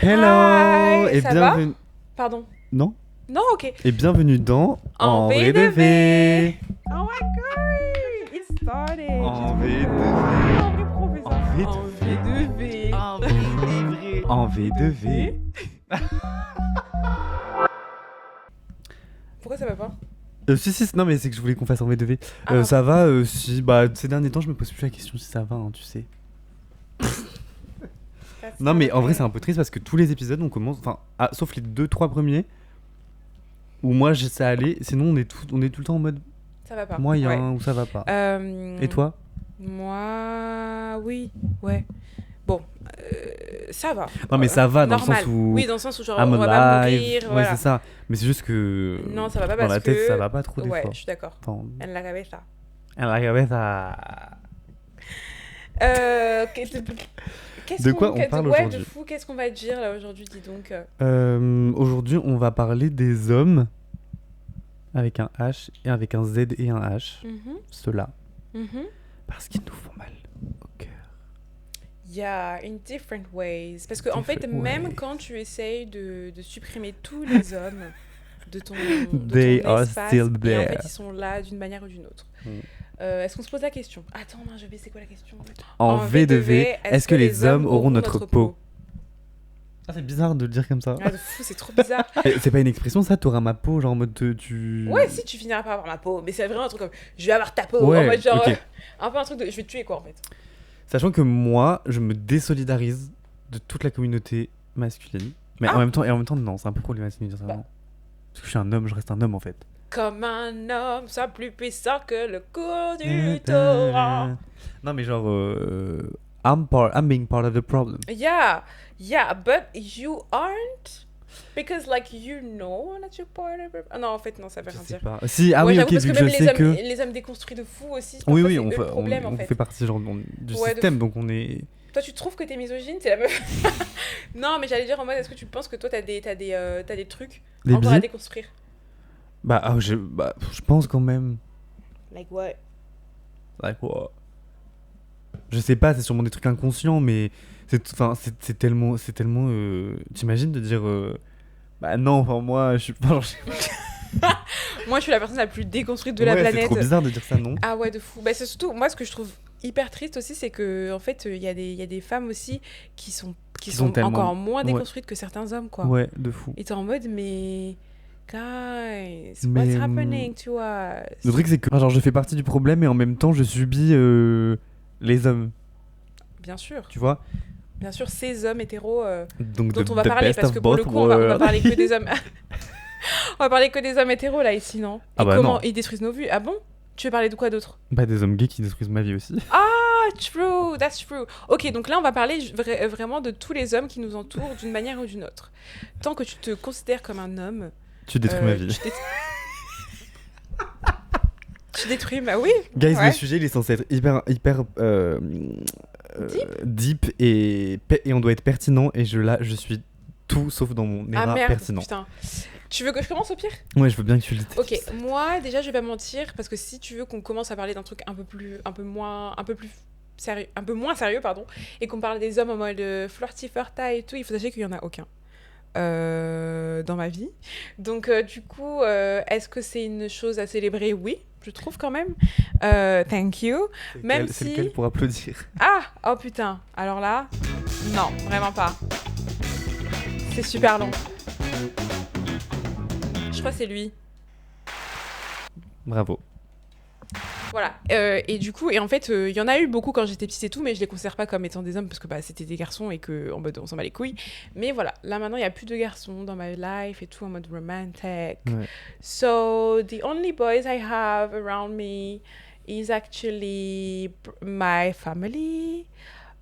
Hello Hi, et ça bienvenue. Pardon. Non. Non, ok. Et bienvenue dans En vrai de V2V. V. Oh my god, it started. En J'ai trop V2V. peur. En vrai, professeur. En V2V. En V2V. En V2V. Pourquoi ça va pas? Si, non mais c'est que je voulais qu'on fasse en V2V. Ah. Ça va, si, ces derniers temps je me pose plus la question si ça va, hein, tu sais. Non mais en vrai c'est un peu triste parce que tous les épisodes on commence, sauf les 2-3 premiers, où moi ça allait, sinon on est tout le temps en mode Ça va pas. moyen Ouais. ou ça va pas. Et toi? Moi, oui, ouais. Bon, ça va. Non mais ça va dans normal. le sens où... Oui, dans le sens où genre I'm on va pas alive. mourir, Ouais voilà. c'est ça. Mais c'est juste que... Non, ça va pas dans parce la tête que... ça va pas trop des Ouais, fois. je suis d'accord. Enfin... En la cabeza. Elle arrivait à... Qu'est-ce De quoi on parle ouais, aujourd'hui? de fou, qu'est-ce qu'on va dire là aujourd'hui, dis donc. Aujourd'hui on va parler des hommes avec un H et avec un Z et un H. Mhm, Ceux-là. mhm. Parce qu'ils nous font mal au cœur. Yeah, in different ways. Parce que en fait, Different même ways. quand tu essayes de supprimer tous les hommes de ton They are espace, still et en there. fait, ils sont là d'une manière ou d'une autre. Mm. Est-ce qu'on se pose la question? Attends, non, je vais, c'est quoi la question? En V2V, est-ce que les hommes auront notre peau? Ah, c'est bizarre de le dire comme ça. Ah, de fou, c'est trop bizarre. C'est pas une expression ça, t'auras ma peau, genre en mode tu... Ouais, si tu finiras par avoir ma peau, mais c'est vraiment un truc comme je vais avoir ta peau, Ouais, en mode genre ok. un peu un truc de je vais te tuer quoi en fait. Sachant que moi, je me désolidarise de toute la communauté masculine. Mais Ah. en même temps, non, c'est un peu problématique de dire ça. Bah. Non. Parce que je suis un homme, je reste un homme en fait. Comme un homme, soit plus puissant que le cours du torrent. Non mais genre, I'm being part of the problem. Yeah, but you aren't. Because like you know that you're part of it. Ah non, en fait, non, ça veut Je rien sais dire. pas. Si, ah Ouais, oui, j'avoue, ok, parce vu que que je même sais que... les hommes déconstruits de fou aussi, Oui, parfois, oui, c'est on eux fait, le problème on en fait. fait partie genre du Ouais, de système, fou. donc on est... Toi, tu trouves que t'es misogyne, t'es la meuf. Non, mais j'allais dire en mode, est-ce que tu penses que toi, t'as des trucs Des encore à biais. déconstruire? je pense quand même... Like what? Like what? Je sais pas, c'est sûrement des trucs inconscients, mais c'est tellement... T'imagines de dire... Bah non, enfin moi, je suis pas... Moi, je suis la personne la plus déconstruite de la Ouais, planète. c'est trop bizarre de dire ça, non? Ah ouais, de fou. Bah, c'est surtout, moi, ce que je trouve hyper triste aussi, c'est que en fait, il y a des femmes aussi qui sont sont tellement- encore moins ouais. déconstruites que certains hommes, quoi. Ouais, de fou. Et t'es en mode, mais... Guys, Mais, what's happening to us? Le truc, c'est que genre, je fais partie du problème et en même temps, je subis les hommes, Bien sûr, ces hommes hétéros Donc, dont the- on va the parler, best parce of que pour le both coup, on va worlds. parler que des hommes... on va parler que des hommes hétéros, là, ici, non? Ah Et bah comment non. ils détruisent nos vues? Ah bon? Tu veux parler de quoi d'autre? Bah, des hommes gays qui détruisent ma vie aussi. Ah, true, that's true. Ok, donc là, on va parler vraiment de tous les hommes qui nous entourent d'une manière ou d'une autre. Tant que tu te considères comme un homme... Tu détruis ma vie. Tu détruis ma... Oui. Guys, Ouais. le sujet, il est censé être hyper deep et on doit être pertinent. Et je suis tout sauf dans mon Ah état merde, pertinent. putain. Tu veux que je commence au pire? Ouais, je veux bien que tu le dises. Ok, moi, déjà, je vais pas mentir, parce que si tu veux qu'on commence à parler d'un truc un peu moins sérieux, pardon, et qu'on parle des hommes en mode flirty, fertile et tout, il faut sachez qu'il y en a aucun. Dans ma vie. Donc, du coup, est-ce que c'est une chose à célébrer? Oui, je trouve quand même. Thank you. Même C'est si... lequel pour applaudir? Ah! Oh putain. Alors là, non, vraiment pas. C'est super long. Je crois que c'est lui. Bravo. Voilà. Et du coup, et en fait, il y en a eu beaucoup quand j'étais petite et tout, mais je les considère pas comme étant des hommes parce que bah, c'était des garçons et que en mode on s'en bat les couilles. Mais voilà, là maintenant, il y a plus de garçons dans ma life et tout en mode romantic. Ouais. So the only boys I have around me is actually my family.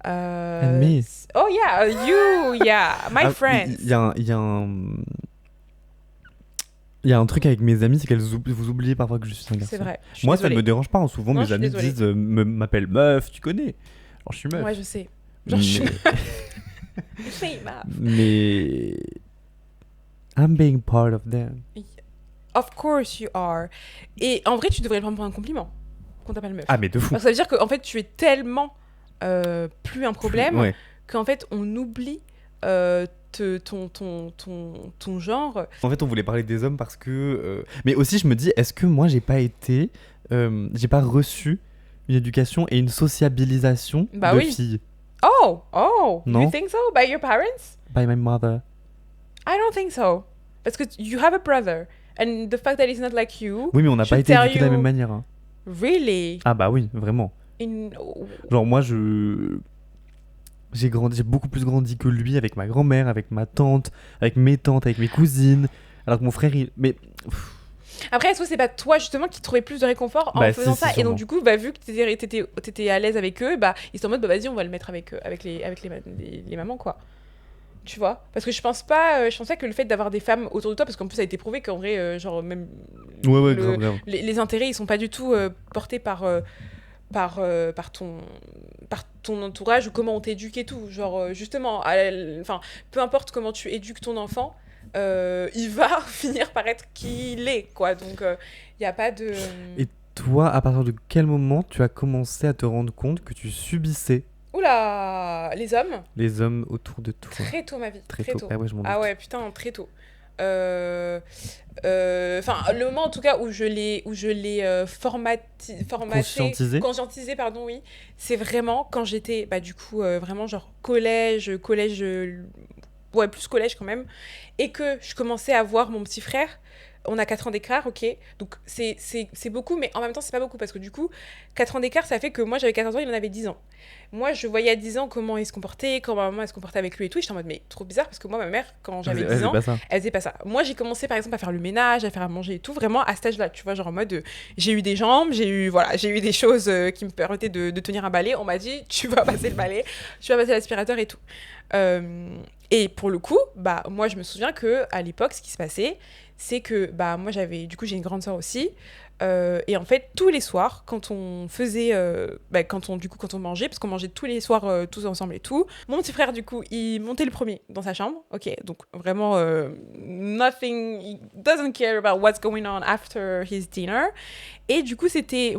And me. Oh yeah, you, yeah, my friends. Il y a un truc avec mes amis, c'est qu'elles vous oubliez parfois que je suis un garçon. C'est vrai. je suis Moi, ça ne désolée. me dérange pas. Hein. Souvent, Non, mes je suis amis désolée. disent m'appellent meuf, tu connais. Alors, je suis meuf. Ouais, je sais. Genre, je suis... mais... Je suis meuf. mais... I'm being part of them. Of course you are. Et en vrai, tu devrais le prendre pour un compliment qu'on t'appelle meuf. Ah, mais de fou. Alors, ça veut dire qu'en fait, tu es tellement plus un problème Ouais. qu'en fait, on oublie ton genre. En fait, on voulait parler des hommes parce que. Mais aussi, je me dis, est-ce que moi, j'ai pas reçu une éducation et une sociabilisation Bah de oui. filles Oh, Non. you think so? By your parents? by my mother? I don't think so. Parce que you have a brother. And the fact that he's not like you. Oui, mais on n'a pas should été tell éduqués de la you- même manière. Hein. Really? Ah bah oui, vraiment. Genre moi, j'ai beaucoup plus grandi que lui avec ma grand-mère, avec ma tante, avec mes tantes, avec mes cousines. Alors que mon frère, mais Après, est-ce que c'est pas toi justement qui trouvais plus de réconfort en Bah, faisant si, ça? Et sûrement. donc, du coup, bah, vu que t'étais à l'aise avec eux, bah, ils sont en mode, bah, vas-y, on va le mettre avec les mamans, quoi. Tu vois? Parce que je pense pas que le fait d'avoir des femmes autour de toi, parce qu'en plus, ça a été prouvé qu'en vrai, genre, même ouais, le- grave. les intérêts, ils sont pas du tout portés par ton entourage ou comment on t'éduque et tout. Genre, justement, enfin, peu importe comment tu éduques ton enfant, il va finir par être qui il est, quoi. Donc, il n'y a pas de... Et toi, à partir de quel moment tu as commencé à te rendre compte que tu subissais Oula, les hommes, les hommes autour de toi? très tôt ma vie, Très très tôt. tôt. Ah ouais, je m'en Ah doute. ouais, putain, très tôt. Enfin, le moment en tout cas où je l'ai formaté, conscientisé, pardon, oui, c'est vraiment quand j'étais, bah du coup, vraiment genre collège, ouais, plus collège quand même, et que je commençais à voir mon petit frère. On a 4 ans d'écart, ok. Donc c'est beaucoup, mais en même temps, c'est pas beaucoup parce que du coup, 4 ans d'écart, ça fait que moi j'avais 14 ans, il en avait 10 ans. Moi, je voyais à 10 ans comment il se comportait, comment ma maman elle se comportait avec lui et tout. Et j'étais en mode, mais trop bizarre parce que moi, ma mère, quand j'avais 10 ans, Pas ça. elle faisait pas ça. Moi, j'ai commencé par exemple à faire le ménage, à faire à manger et tout, vraiment à cet âge-là, tu vois, genre en mode, j'ai eu des jambes, j'ai eu des choses qui me permettaient de tenir un balai. On m'a dit, tu vas passer le balai, tu vas passer l'aspirateur et tout. Et pour le coup, bah, moi, je me souviens que à l'époque, ce qui se passait, c'est que bah, moi, j'ai une grande sœur aussi. Et en fait, tous les soirs, quand on faisait, quand on mangeait, parce qu'on mangeait tous les soirs tous ensemble et tout, mon petit frère, du coup, il montait le premier dans sa chambre. Ok, donc vraiment, nothing, he doesn't care about what's going on after his dinner. Et du coup, c'était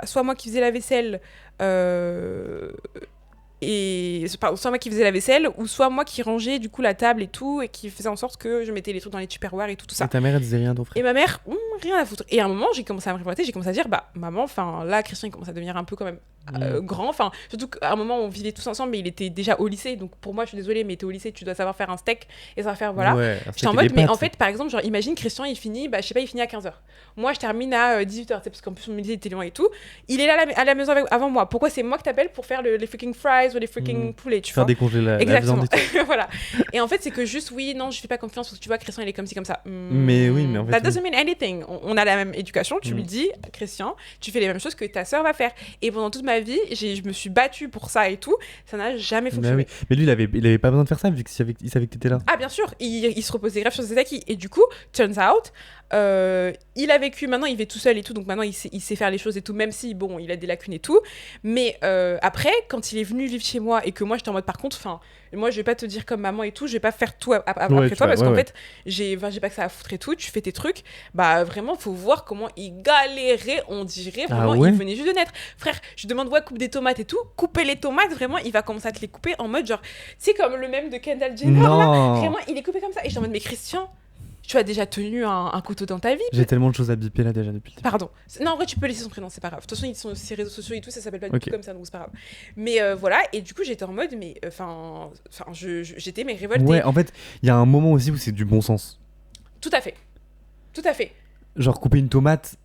soit moi qui faisais la vaisselle, soit moi qui faisais la vaisselle, ou soit moi qui rangeais du coup la table et tout, et qui faisait en sorte que je mettais les trucs dans les tupperwares et tout ça. Et ta mère, elle disait rien à ton frère? Et ma mère, rien à foutre. Et à un moment, j'ai commencé à me révolter, j'ai commencé à dire, bah, maman, enfin, là, Christian, il commence à devenir un peu quand même grand. Enfin, surtout qu'à un moment, on vivait tous ensemble, mais il était déjà au lycée. Donc, pour moi, je suis désolée, mais t'es au lycée, tu dois savoir faire un steak et savoir faire, voilà. Ouais, J'étais en mode, mais en fait, par exemple, genre, imagine, Christian, il finit, bah, je sais pas, il finit à 15h. Moi, je termine à 18h, parce qu'en plus, mon lycée était loin et tout. Il est là à la maison avant moi. Pourquoi c'est moi que t'appelles pour faire les freaking fries ou les freaking poulets, tu faire vois? décongeler la Exactement. viande et tout. Voilà. Et en fait, c'est que juste, oui, non, je fais pas confiance parce que tu vois, Christian, il est comme ci, comme ça. Mais oui, mais en fait, That doesn't mean anything. On a la même éducation. Tu lui dis, Christian, tu fais les mêmes choses que ta sœur va faire. Et pendant toute ma vie, je me suis battue pour ça et tout. Ça n'a jamais Bah fonctionné. oui. Mais lui, il avait pas besoin de faire ça vu qu'il savait que t'étais là. Ah, bien sûr, il se reposait grave sur ses acquis. Et du coup, turns out, il a vécu, maintenant il vit tout seul et tout, donc maintenant il sait faire les choses et tout, même si, bon, il a des lacunes et tout. Mais après, quand il est venu vivre chez moi et que moi j'étais en mode, par contre, enfin, moi je vais pas te dire comme maman et tout, je vais pas faire tout après toi, parce qu'en fait, j'ai pas que ça à foutre et tout, tu fais tes trucs, bah vraiment, faut voir comment il galérait, on dirait, vraiment, il venait juste de naître. Frère, je demande, ouais, coupe des tomates et tout, couper les tomates, vraiment, il va commencer à te les couper en mode genre, c'est comme le même de Kendall Jenner, là, vraiment, il est coupé comme ça. Et je suis en mode, mais Christian, tu as déjà tenu un couteau dans ta vie. J'ai tellement de choses à biper là déjà depuis le début. Pardon. Non, en vrai, tu peux laisser son prénom, c'est pas grave. De toute façon, ils sont sur ses réseaux sociaux et tout, ça s'appelle pas du tout comme ça, donc c'est pas grave. Mais voilà, et du coup, j'étais en mode, mais enfin, j'étais mais révoltée. Ouais, en fait, il y a un moment aussi où c'est du bon sens. Tout à fait. Tout à fait. Genre, couper une tomate.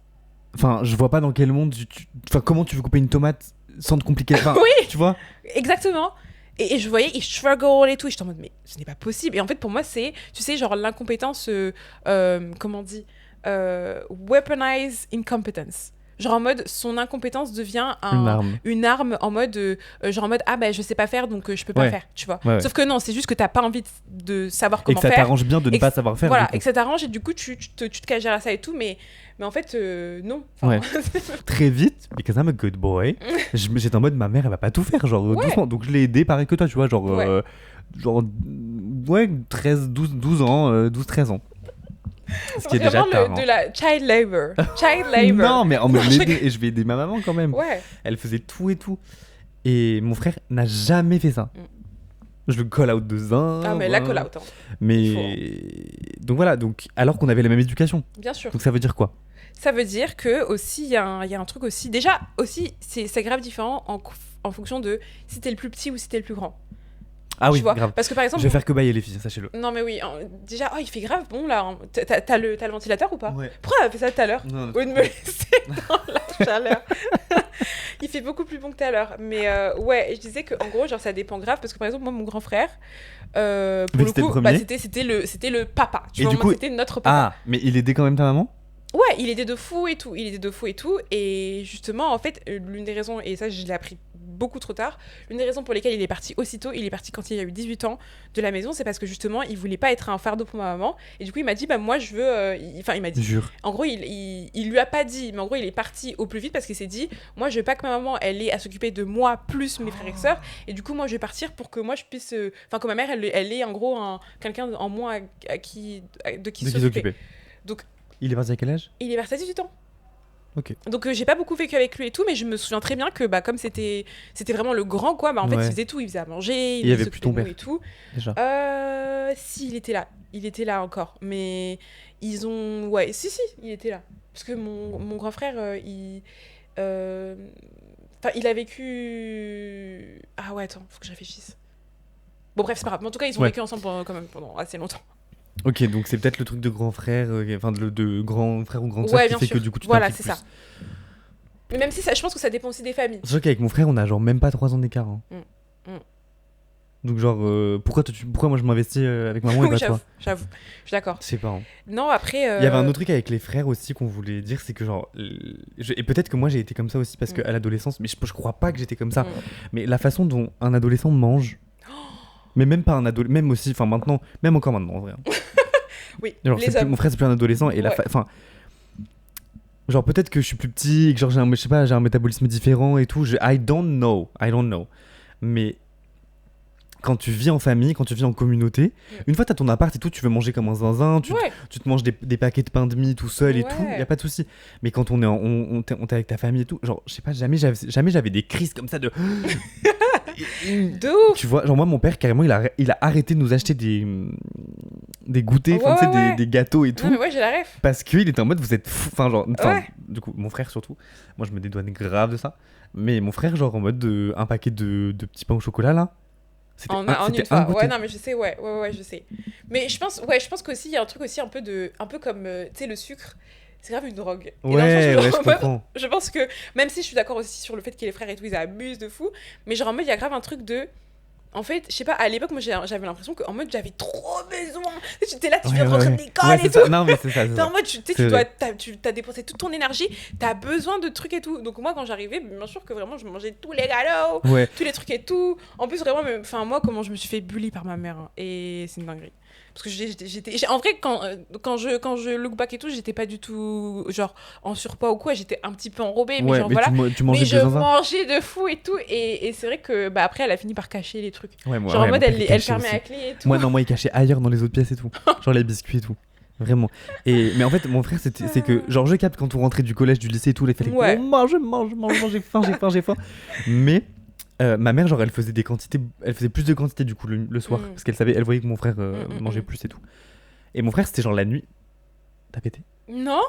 Enfin, je vois pas dans quel monde. Enfin, comment tu veux couper une tomate sans te compliquer. Enfin, oui, tu vois. Exactement. Et je voyais, il struggle et tout. Et j'étais en mode, mais ce n'est pas possible. Et en fait, pour moi, c'est, tu sais, genre l'incompétence, comment on dit, weaponize incompetence. Genre en mode, son incompétence devient une arme en mode, genre en mode, ah ben je sais pas faire donc je peux pas faire, tu vois. Ouais. Sauf que non, c'est juste que t'as pas envie de savoir comment faire. Et que ça t'arrange bien de ne pas savoir faire. Voilà, et que ça t'arrange et du coup tu te caches derrière ça et tout, mais en fait, non. Ouais. Très vite, because I'm a good boy, j'étais en mode, ma mère elle va pas tout faire, genre doucement. Donc je l'ai aidé pareil que toi, tu vois, genre, ouais, 13, 12 ans, 12, 13 ans. Ce qui est déjà tard, de la child labor. Non, mais en mode l'aider, et je vais aider ma maman quand même. Ouais. Elle faisait tout et tout. Et mon frère n'a jamais fait ça. Je le call out de zin. Ah, mais la call out. Hein. Mais. Donc voilà, donc, alors qu'on avait la même éducation. Bien sûr. Donc ça veut dire quoi? Ça veut dire que aussi il y a un truc aussi. Déjà, aussi, c'est grave différent en fonction de si t'es le plus petit ou si t'es le plus grand. Ah oui, tu vois grave. parce que par exemple Je vais faire que bailler les filles, sachez-le. non mais oui déjà il fait grave bon là hein. T'as le ventilateur ou pas? Ouais. Pourquoi elle a fait ça tout à l'heure Non, au lieu de me laisser dans la chaleur? Il fait beaucoup plus bon que tout à l'heure mais ouais je disais que en gros genre ça dépend grave parce que par exemple moi mon grand frère pour Mais le c'était coup le premier c'était le papa tu Et vois du moi coup- c'était notre papa. Ah, mais il aidait quand même ta maman? Ouais, il aidait de fou et tout, et justement, en fait, l'une des raisons, et ça je l'ai appris beaucoup trop tard, l'une des raisons pour lesquelles il est parti aussitôt, il est parti quand il a eu 18 ans de la maison, c'est parce que justement, il voulait pas être un fardeau pour ma maman, et du coup, il m'a dit, bah moi je veux, il m'a dit, Jure. en gros, il lui a pas dit, mais en gros, il est parti au plus vite parce qu'il s'est dit, moi je veux pas que ma maman, elle ait à s'occuper de moi plus mes frères et sœurs, et du coup, moi je vais partir pour que moi je puisse, enfin, que ma mère, elle ait en gros quelqu'un en moins de qui De qui s'occuper. s'occuper. Donc, Il est parti à quel âge? il est parti à 18 ans. Ok. Donc j'ai pas beaucoup vécu avec lui et tout, mais je me souviens très bien que bah comme c'était vraiment le grand quoi, bah en fait Ouais. il faisait tout, il faisait à manger, Il y avait s'occupait plus ton de nous père. et tout. Déjà. Si il était là encore, mais ils ont si il était là parce que mon grand frère il a vécu attends faut que je réfléchisse. Bon bref c'est pas grave, mais en tout cas ils ont Ouais. vécu ensemble quand même pendant assez longtemps. Ok, donc c'est peut-être le truc de grand frère, enfin de grand frère ou grande sœur Ouais qui bien fait sûr. que du coup tu Voilà t'impliques c'est plus. ça. Mais même si ça, je pense que ça dépend aussi des familles. C'est sûr qu'avec mon frère, on a genre même pas 3 ans d'écart. Hein. Donc genre, pourquoi moi je m'investis avec maman et Oui, pas toi? j'avoue, je suis d'accord. Je sais pas. Hein. Non, après. Il y avait un autre truc avec les frères aussi qu'on voulait dire, c'est que genre... et peut-être que moi j'ai été comme ça aussi parce qu'à l'adolescence, mais je crois pas que j'étais comme ça. Mais la façon dont un adolescent mange... Mais même pas un adolescent, même aussi, enfin maintenant, même encore maintenant en vrai. Hein. Oui, Genre, les hommes. mon frère c'est plus un adolescent et enfin... Genre peut-être que je suis plus petit et que genre j'ai un métabolisme différent et tout. I don't know. Mais quand tu vis en famille, quand tu vis en communauté, une fois t'as ton appart et tout, tu veux manger comme un zinzin, tu te manges des paquets de pain de mie tout seul et tout, y a pas de souci. Mais quand on t'es avec ta famille et tout, genre je sais pas, jamais j'avais des crises comme ça de... De ouf. Tu vois, genre moi mon père carrément il a arrêté de nous acheter des goûters, des gâteaux et tout. Ouais, j'ai la ref. Parce qu'il était en mode vous êtes fous, du coup mon frère surtout, moi je me dédouane grave de ça, mais mon frère genre en mode un paquet de petits pains au chocolat là, c'était En c'était une fois. un goûter. Ouais, non, mais je sais, ouais, je sais. Mais je pense qu'aussi, il y a un truc aussi un peu comme, tu sais, le sucre, c'est grave une drogue. Et dans le sens où, Je comprends. je pense que, même si je suis d'accord aussi sur le fait que les frères et tout, ils abusent de fou, mais genre en mode, il y a grave un truc de... En fait, je sais pas, à l'époque, moi j'avais l'impression qu'en mode j'avais trop besoin. Tu sais, t'es là, tu viens de rentrer de l'école et tout. Non, mais c'est ça. T'es en mode, tu t'as dépensé toute ton énergie, t'as besoin de trucs et tout. Donc moi, quand j'arrivais, bien sûr que vraiment, je mangeais tous les gâteaux, tous les trucs et tout. En plus, vraiment, moi, comment je me suis fait bully par ma mère. Hein, et c'est une dinguerie. Parce que en vrai, quand je look back et tout, j'étais pas du tout genre en surpoids ou quoi, j'étais un petit peu enrobée, mais genre mais voilà. tu mangeais mais je de zinzin. mangeais de fou et tout, et c'est vrai que bah après elle a fini par cacher les trucs. Ouais, genre en mode elle fermait la clé et tout. Moi non, il cachait ailleurs dans les autres pièces et tout. Genre les biscuits et tout. Vraiment. Mais en fait, mon frère, c'est que genre je capte quand on rentrait du collège, du lycée et tout, il fallait Ouais. mange, j'ai faim. Mais ma mère, genre, elle faisait plus de quantité du coup le soir parce elle voyait que mon frère mangeait plus et tout. Et mon frère, c'était genre la nuit. T'as pété? Non.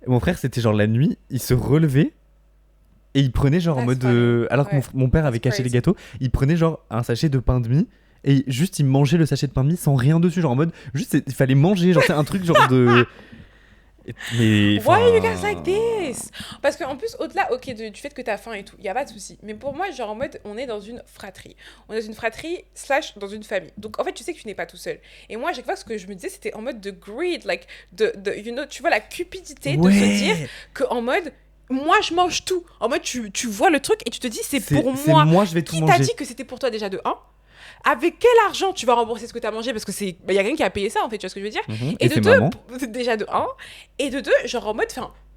Mon frère, c'était genre la nuit, il se relevait et il prenait genre en mode alors que mon père avait caché les gâteaux, il prenait genre un sachet de pain de mie et juste il mangeait le sachet de pain de mie sans rien dessus, genre en mode juste il fallait manger, genre c'est un truc genre de... Mais, Why you guys like this? Parce qu'en plus, au-delà du fait que t'as faim et tout, y a pas de souci. Mais pour moi, genre en mode, on est dans une fratrie. On est dans une fratrie / dans une famille. Donc en fait, tu sais que tu n'es pas tout seul. Et moi, à chaque fois, ce que je me disais, c'était en mode de greed, like, tu vois, la cupidité de se dire que en mode, moi, je mange tout. En mode, tu vois le truc et tu te dis, c'est pour moi. Moi, je vais tout Qui manger. t'a dit que c'était pour toi déjà de 1? Avec quel argent tu vas rembourser ce que tu as mangé? Parce que y a quelqu'un qui a payé ça, en fait, tu vois ce que je veux dire? Et de c'est 2, maman. déjà de 1, et de 2, genre en mode,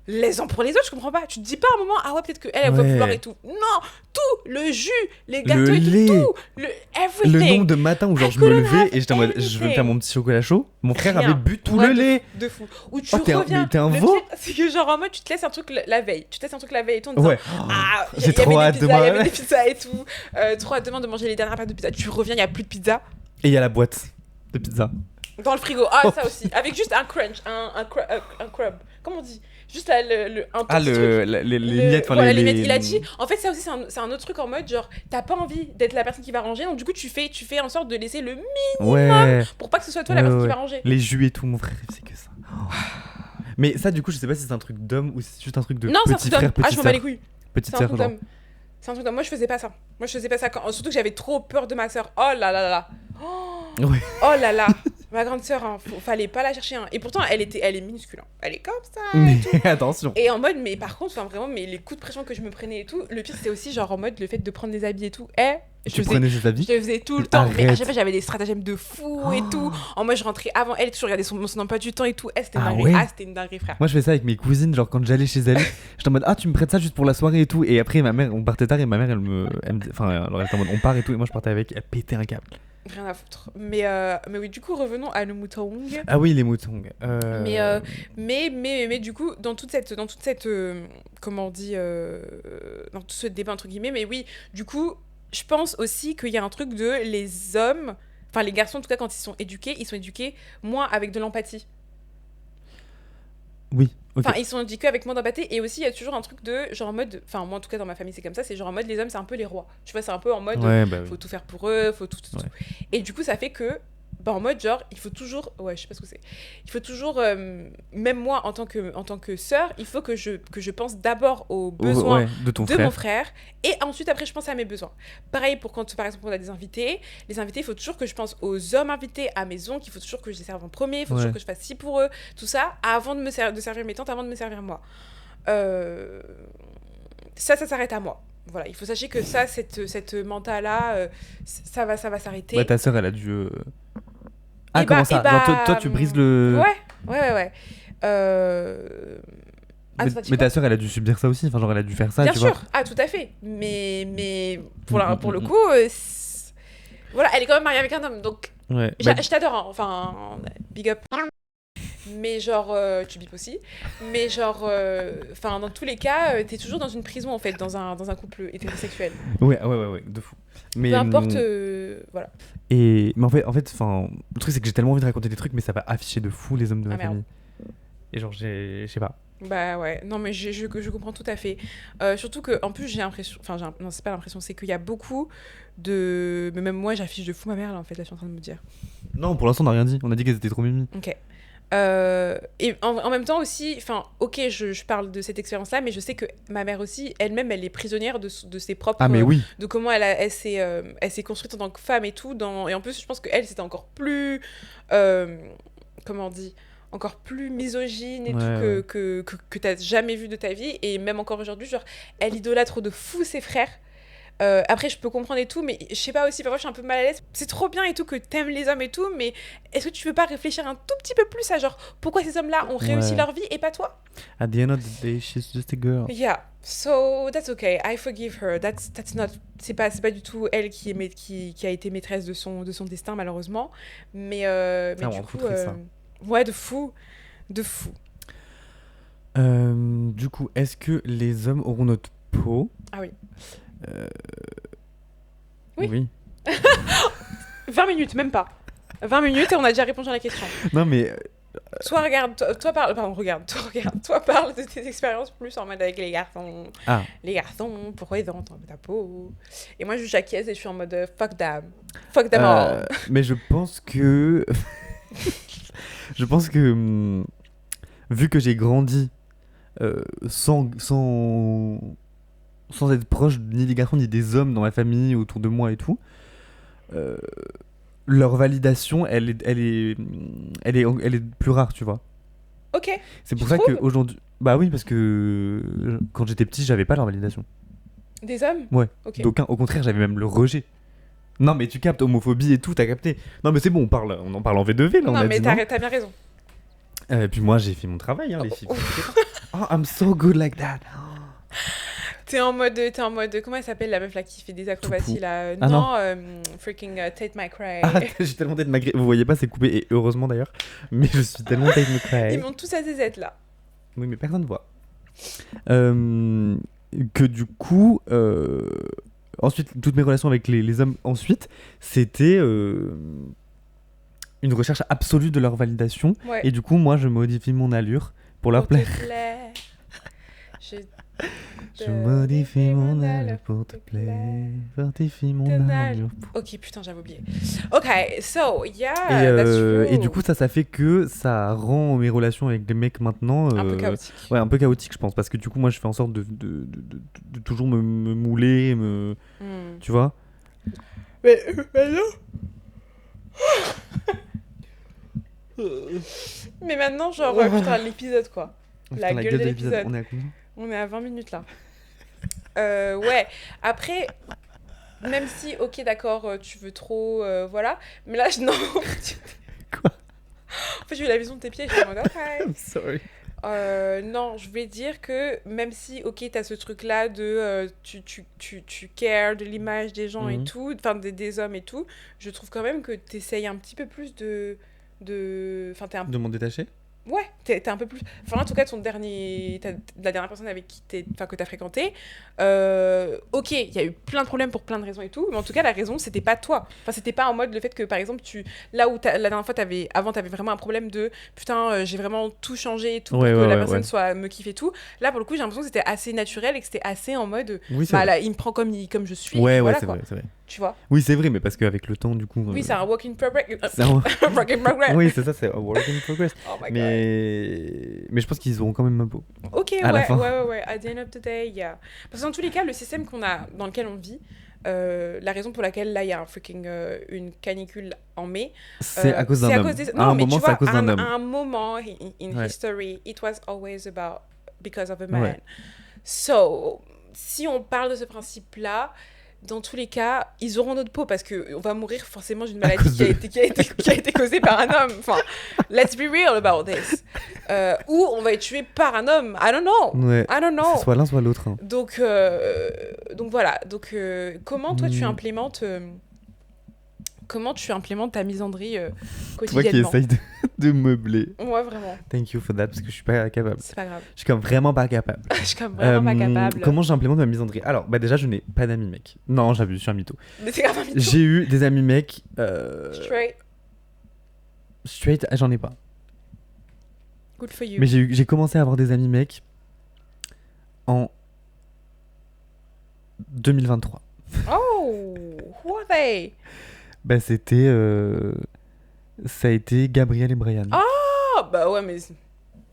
laisse-en pour les autres, je comprends pas. Tu te dis pas à un moment, ah ouais, peut-être qu'elle va Ouais. vouloir et tout. Non, tout, le jus, les gâteaux et lait. tout, le Le everything. nombre de matins où genre I je me couldn't levais have et j'étais en mode je veux me faire anything. mon petit chocolat chaud. Mon frère Rien. avait bu tout Ouais, le lait. De fou. Ou tu Oh, reviens. mais t'es un le veau. pire, c'est que genre en mode, tu te laisses un truc la veille. Tu te laisses un truc la veille et tout en disant, Ouais. ah, J'ai trop hâte il de y avait manger. des pizzas et tout. Trop hâte demain de manger les dernières pâtes de pizza. Tu reviens, il y a plus de pizza. Et il y a la boîte de pizza. Dans le frigo. Ah, Oh. ça aussi. Avec juste un crunch, un crumb. Comment on dit? Juste un Ah, petit truc. les Le- miettes. Enfin, voilà, les miettes. Il a dit. En fait, ça aussi, c'est un autre truc en mode genre, t'as pas envie d'être la personne qui va ranger, donc du coup, tu fais en sorte de laisser le Ouais. pour pas que ce soit toi la Ouais, personne qui ouais. va ranger. Les jus et tout, mon frère, c'est que ça. Oh. Mais ça, du coup, je sais pas si c'est un truc d'homme ou si c'est juste un truc de Non, c'est un petit truc d'homme. frère, Ah, petite je m'en bats les sœur. couilles. Petite C'est un sœur, truc genre. d'homme. C'est un truc d'homme. Moi, je faisais pas ça. Surtout que j'avais trop peur de ma sœur. Oh là là là là. Ouais. Oh là là. Ma grande sœur, hein, fallait pas la chercher. Hein. Et pourtant, elle est minuscule. Hein. Elle est comme ça. Mais attention. Et en mode, mais par contre, enfin, vraiment, mais les coups de pression que je me prenais et tout, le pire, c'était aussi genre en mode le fait de prendre des habits et tout. Tu prenais ses habits? Je le faisais tout le temps. Mais à Arrête. chaque fois, j'avais des stratagèmes de fou et tout. En mode, je rentrais avant elle, toujours regarder son emploi du temps et tout. C'était une Ah dinguerie. ouais. Ah, c'était une dinguerie, frère. Moi, je fais ça avec mes cousines, genre quand j'allais chez elles, j'étais en mode ah, tu me prêtes ça juste pour la soirée et tout. Et après, ma mère, on partait tard et ma mère, elle me dit, enfin, alors elle était en mode on part et tout. Et moi, je partais avec, elle pétait un câble. Rien à foutre. Mais oui, du coup, revenons à nos moutons. Ah oui, les moutons. Mais du coup, dans toute cette comment on dit, dans tout ce débat entre guillemets, mais oui, du coup, je pense aussi qu'il y a un truc de les hommes, enfin les garçons en tout cas quand ils sont éduqués moins avec de l'empathie. Oui, ok. Enfin, ils sont éduqués avec moins d'empathie et aussi il y a toujours un truc de genre en mode, enfin moi en tout cas dans ma famille c'est comme ça, c'est genre en mode les hommes c'est un peu les rois. Tu vois, c'est un peu en mode Ouais, bah oui. faut tout faire pour eux, faut tout. Ouais. Et du coup, ça fait que, bah, en mode, genre, il faut toujours. Ouais, je sais pas ce que c'est. Il faut toujours. Même moi, en tant que sœur, il faut que je pense d'abord aux besoins Ouais, de ton de frère. mon frère. Et ensuite, après, je pense à mes besoins. Pareil pour quand, par exemple, on a des invités. Les invités, il faut toujours que je pense aux hommes invités à maison, qu'il faut toujours que je les serve en premier, il faut toujours Ouais. que je fasse ci pour eux. Tout ça, avant de servir mes tantes, avant de me servir moi. Ça s'arrête à moi. Voilà, il faut sachez que ça, cette mentale-là, ça va s'arrêter. Ouais, ta sœur, elle a dû. Ah, Et comment bah- ça? et bah, Genre, toi, tu brises le. Ouais. Mais, Attends, tu mais ta vois sœur, elle a dû subir ça aussi. Enfin, genre, elle a dû faire ça, Bien tu sûr, vois. ah tout à fait. Mais pour le Mm. coup, voilà, elle est quand même mariée avec un homme, donc Ouais. je t'adore, hein. Enfin, big up. Mais genre, tu bipes aussi. Mais genre, enfin, dans tous les cas, t'es toujours dans une prison en fait, dans un couple hétérosexuel. Ouais, de fou. Mais, Peu importe, voilà. mais en fait, enfin, le truc, c'est que j'ai tellement envie de raconter des trucs, mais ça va afficher de fou les hommes de ma Ah, merde. famille. Et genre, je sais pas. Bah ouais, non mais je comprends tout à fait. Surtout que en plus j'ai l'impression, enfin non c'est pas l'impression, c'est qu'il y a beaucoup de, mais même moi j'affiche de fou ma mère là en fait, là je suis en train de me dire. Non, pour l'instant, on n'a rien dit. On a dit qu'elles étaient trop mimi. Ok. Et en même temps aussi, enfin ok je parle de cette expérience là, mais je sais que ma mère aussi, elle-même elle est prisonnière de ses propres, Ah, mais oui. de comment elle s'est construite en tant que femme et tout, et en plus je pense qu'elle c'était encore plus, comment on dit, encore plus misogyne et Ouais, tout que t'as jamais vu de ta vie, et même encore aujourd'hui genre elle idolâtre de fou ses frères. Après je peux comprendre et tout, mais je sais pas aussi, parfois je suis un peu mal à l'aise. C'est trop bien et tout que t'aimes les hommes et tout, mais est-ce que tu veux pas réfléchir un tout petit peu plus à genre pourquoi ces hommes là ont réussi Ouais. leur vie et pas toi? At the end of the day, she's just a girl. Yeah, so that's okay, I forgive her. That's not, c'est pas du tout elle qui a été maîtresse de son destin malheureusement, mais Ah, du on coup foutrait ça. ouais, de fou. Du coup, est-ce que les hommes auront notre peau? Ah oui. Oui. Oui. 20 minutes, même pas. 20 minutes et on a déjà répondu à la question. Non, mais Soit regarde, toi parle, pardon, toi parle de tes expériences plus en mode avec les garçons. Ah. Les garçons, pourquoi ils ont ta peau? Et moi, j'acquiesce et je suis en mode fuck them. Fuck them all. Mais je pense que vu que j'ai grandi sans être proche ni des garçons ni des hommes dans ma famille autour de moi et tout, leur validation elle est plus rare, tu vois. Ok. C'est pour Tu ça trouves qu'aujourd'hui, bah oui, parce que quand j'étais petit j'avais pas leur validation. Des hommes? Ouais. Ok. D'aucuns, au contraire, j'avais même le rejet. Non mais tu captes, homophobie et tout, t'as capté. Non mais c'est bon, on en parle en V2V là, on Non, a mais dit non. t'as bien raison. Et puis moi j'ai fait mon travail, hein, les filles. Ouf. Oh, I'm so good like that. T'es en mode, comment elle s'appelle la meuf là qui fait des acrobaties Toupou. là? Ah non. Freaking Tate McRae. Ah, j'ai tellement Tate McRae. Vous voyez pas, c'est coupé, et heureusement d'ailleurs. Mais je suis tellement Tate McRae. Ils montent tous à ZZ là. Oui, mais personne ne voit. Que du coup, ensuite, toutes mes relations avec les hommes, ensuite, c'était une recherche absolue de leur validation. Ouais. Et du coup, moi, je modifie mon allure pour leur plaire. Je modifie mon allure pour te plaire. Modifie mon allure pour... Ok, putain, j'avais oublié. Ok, so, yeah, that's true. Et du coup, ça fait que ça rend mes relations avec les mecs maintenant... un peu chaotique. Ouais, un peu chaotique, je pense. Parce que du coup, moi, je fais en sorte de toujours me mouler, tu vois. Mais non. Mais maintenant, genre, putain, l'épisode quoi. Putain, la gueule de l'épisode. On est à combien ? On est à 20 minutes là. Ouais, après, même si, ok, d'accord, tu veux trop, voilà, mais là, non. Quoi ? En fait, j'ai eu la vision de tes pieds et je suis en mode, ok. I'm sorry. Non, je voulais dire que même si, ok, t'as ce truc-là de tu cares de l'image des gens et tout, enfin des hommes et tout, je trouve quand même que t'essayes un petit peu plus de De m'en détacher ? Ouais, t'es un peu plus... Enfin, en tout cas, la dernière personne avec qui que t'as fréquenté, ok, il y a eu plein de problèmes pour plein de raisons et tout, mais en tout cas, la raison, c'était pas toi. Enfin, c'était pas en mode le fait que, par exemple, là où la dernière fois, t'avais vraiment un problème de putain, j'ai vraiment tout changé et tout pour que la personne soit me kiffe et tout. Là, pour le coup, j'ai l'impression que c'était assez naturel et que c'était assez en mode, oui, là, il me prend comme je suis. Ouais, voilà, c'est quoi. vrai, c'est vrai. Tu vois ? Oui, c'est vrai, mais parce qu'avec le temps, du coup... Oui, c'est un work in progress. C'est un... work in progress. Oui, c'est ça, c'est un work in progress. Oh my God. Mais je pense qu'ils auront quand même un peu. Ok, ouais. At the end of the day, yeah. Parce que dans tous les cas, le système dans lequel on vit, la raison pour laquelle là il y a une canicule en mai, c'est à cause d'un homme. Non, à un mais moment, tu vois, c'est à cause d'un homme. À un moment in history, it was always because of a man. Ouais. So, si on parle de ce principe-là, dans tous les cas, ils auront notre peau parce qu'on va mourir forcément d'une maladie qui a été causée par un homme. Enfin, let's be real about this. Ou on va être tué par un homme. I don't know. Ouais. I don't know. C'est soit l'un, soit l'autre. Hein. Donc voilà. Donc, comment toi tu implémentes... Comment tu implémentes ta misandrie quotidiennement ? Toi qui essaye de meubler. Ouais, vraiment. Thank you for that, parce que je suis pas capable. C'est pas grave. Je suis comme vraiment pas capable. Je suis comme vraiment pas capable. Comment j'implémente ma misandrie ? Alors, déjà, je n'ai pas d'amis mecs. Non, j'abuse, je suis un mytho. Mais c'est grave un mytho. J'ai eu des amis mecs... Straight, j'en ai pas. Good for you. Mais j'ai commencé à avoir des amis mecs en 2023. Oh, who are they? Bah c'était... ça a été Gabriel et Brian. Ah, bah ouais, mais...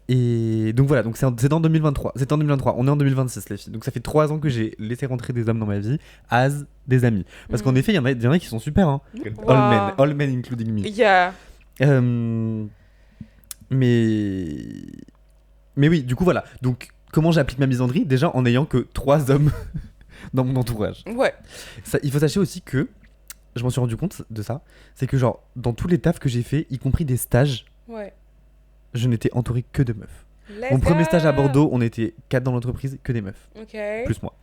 Et donc voilà, donc c'est en 2023. C'était en 2023, on est en 2026 les filles. Donc ça fait 3 ans que j'ai laissé rentrer des hommes dans ma vie as des amis. Parce qu'en effet, il y en a qui sont super. Hein. Wow. All men including me. Yeah. Mais oui, du coup voilà. Donc comment j'applique ma misandrie ? Déjà en n'ayant que 3 hommes dans mon entourage. Ouais. Il faut sachez aussi que, je m'en suis rendu compte de ça, c'est que genre dans tous les tafs que j'ai fait, y compris des stages, je n'étais entouré que de meufs. Mon premier stage à Bordeaux, on était 4 dans l'entreprise, que des meufs. Plus moi.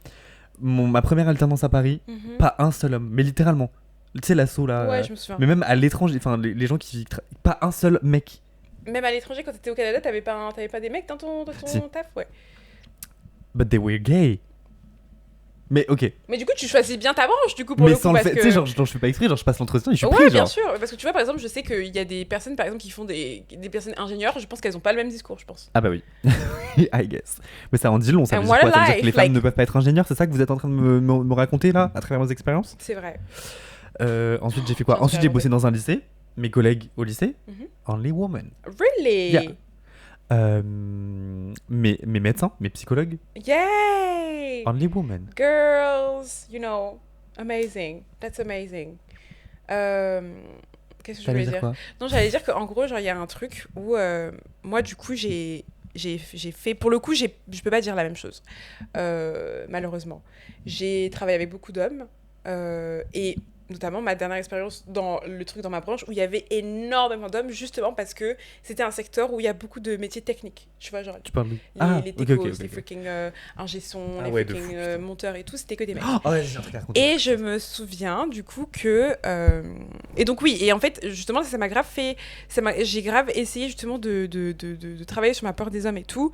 Ma première alternance à Paris, pas un seul homme, mais littéralement. Tu sais l'assaut là. Ouais, je me souviens. Mais même à l'étranger, enfin les gens qui... Pas un seul mec. Même à l'étranger, quand t'étais au Canada, t'avais pas des mecs dans ton taf, ouais. But they were gay. Mais ok. Mais du coup, tu choisis bien ta branche, du coup, pour le coup. Mais tu sais, genre, je fais pas exprès, genre, je passe l'entretien et je suis pris, ouais, genre. bien sûr. Parce que tu vois, par exemple, je sais qu'il y a des personnes, par exemple, qui font des personnes ingénieurs, je pense qu'elles ont pas le même discours, je pense. Ah bah oui. I guess. Mais ça en dit long, ça veut dire quoi ? Ça veut dire que les femmes ne peuvent pas être ingénieurs, c'est ça que vous êtes en train de me raconter, là, à travers vos expériences ? C'est vrai. Ensuite, j'ai fait quoi ? Ensuite, j'ai bossé dans un lycée, mes collègues au lycée, only woman. Really ? Yeah. Mes médecins, mes psychologues. Yay! Only woman. Girls, you know, amazing. That's amazing. Qu'est-ce que je voulais dire quoi ? Non, j'allais dire qu'en gros, genre, il y a un truc où moi, du coup, j'ai fait... Pour le coup, je peux pas dire la même chose, malheureusement. J'ai travaillé avec beaucoup d'hommes et notamment ma dernière expérience dans le truc dans ma branche où il y avait énormément d'hommes, justement parce que c'était un secteur où il y a beaucoup de métiers techniques. Tu vois, genre Tu parles de... les techos, ok. les freaking ingé son, Ah les ouais, de freaking fou, putain. monteurs et tout, c'était que des mecs. Oh ouais, j'ai un truc à raconter. Et je me souviens du coup que et donc oui, et en fait justement ça m'a grave fait j'ai grave essayé justement de travailler sur ma peur des hommes et tout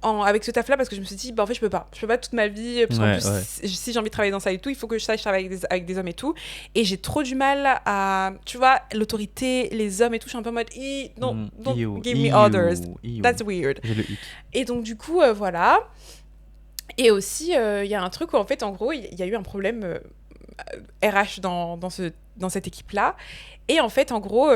avec ce taf là parce que je me suis dit bah en fait je peux pas toute ma vie parce qu'en Ouais, plus ouais. si j'ai envie de travailler dans ça et tout il faut que je sache travailler avec des hommes et tout, et j'ai trop du mal à, tu vois, l'autorité, les hommes et tout, je suis un peu en mode non, don't give me orders, that's weird. J'ai le hic. Et donc du coup voilà. Et aussi, il y a un truc où, en fait, en gros, il y a eu un problème RH dans cette équipe-là. Et en fait, en gros,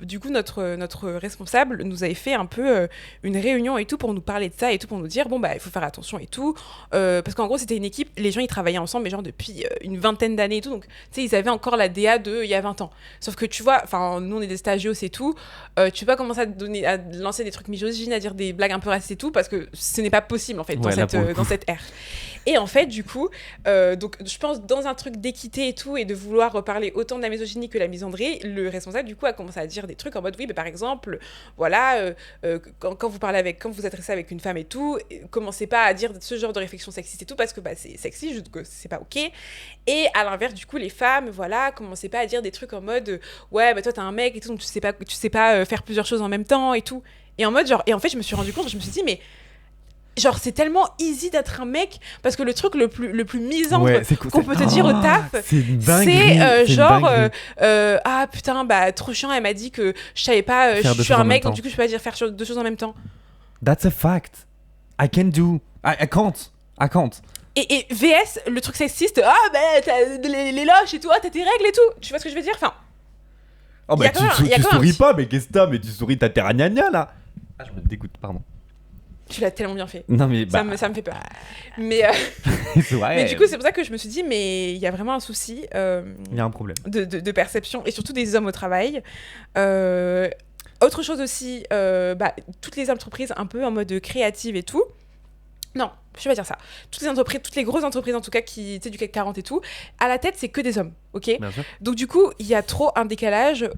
du coup, notre responsable nous avait fait un peu une réunion et tout pour nous parler de ça et tout, pour nous dire, bon, bah, il faut faire attention et tout. Parce qu'en gros, c'était une équipe, les gens, ils travaillaient ensemble, mais genre depuis une vingtaine d'années et tout. Donc, tu sais, ils avaient encore la DA de il y a 20 ans. Sauf que, tu vois, enfin, nous, on est des stagios, c'est tout. Tu peux pas commencer à lancer des trucs misogynes, à dire des blagues un peu racistes et tout, parce que ce n'est pas possible, en fait, dans cette ère. Et en fait, du coup, donc, je pense, dans un truc d'équité et tout, et de vouloir reparler autant de la misogynie que la misandrie, le responsable, du coup, a commencé à dire des trucs en mode, oui, mais par exemple, voilà, quand vous adressez avec une femme et tout, commencez pas à dire ce genre de réflexion sexiste et tout, parce que bah, c'est sexiste, c'est pas ok. Et à l'inverse, du coup, les femmes, voilà, commencez pas à dire des trucs en mode, ouais, bah toi, t'es un mec et tout, donc tu sais pas faire plusieurs choses en même temps et tout. Et en mode, genre, et en fait, je me suis rendu compte, je me suis dit, mais genre, c'est tellement easy d'être un mec, parce que le truc le plus misandre qu'on peut te dire au taf, c'est genre, ah putain, bah trop chiant, elle m'a dit que je savais pas, je suis un mec, donc du coup je peux pas dire faire deux choses en même temps. That's a fact. I can't. Et VS, le truc sexiste, ah bah t'as les loches et tout, ah t'as tes règles et tout, tu vois ce que je veux dire, enfin. Oh bah tu souris pas, mais qu'est-ce que t'as, mais tu souris, t'as terra gna gna là. Ah, je me dégoûte, pardon. Tu l'as tellement bien fait. Non mais ça me fait peur. Mais, ouais. Mais du coup, c'est pour ça que je me suis dit, mais il y a vraiment un souci. Il y a un problème. De perception, et surtout des hommes au travail. Autre chose aussi, toutes les entreprises un peu en mode créative et tout. Non, je vais pas dire ça. Toutes les grosses entreprises en tout cas, qui, tu sais, du CAC 40 et tout, à la tête, c'est que des hommes, ok ? Bien sûr. Donc du coup, il y a trop un décalage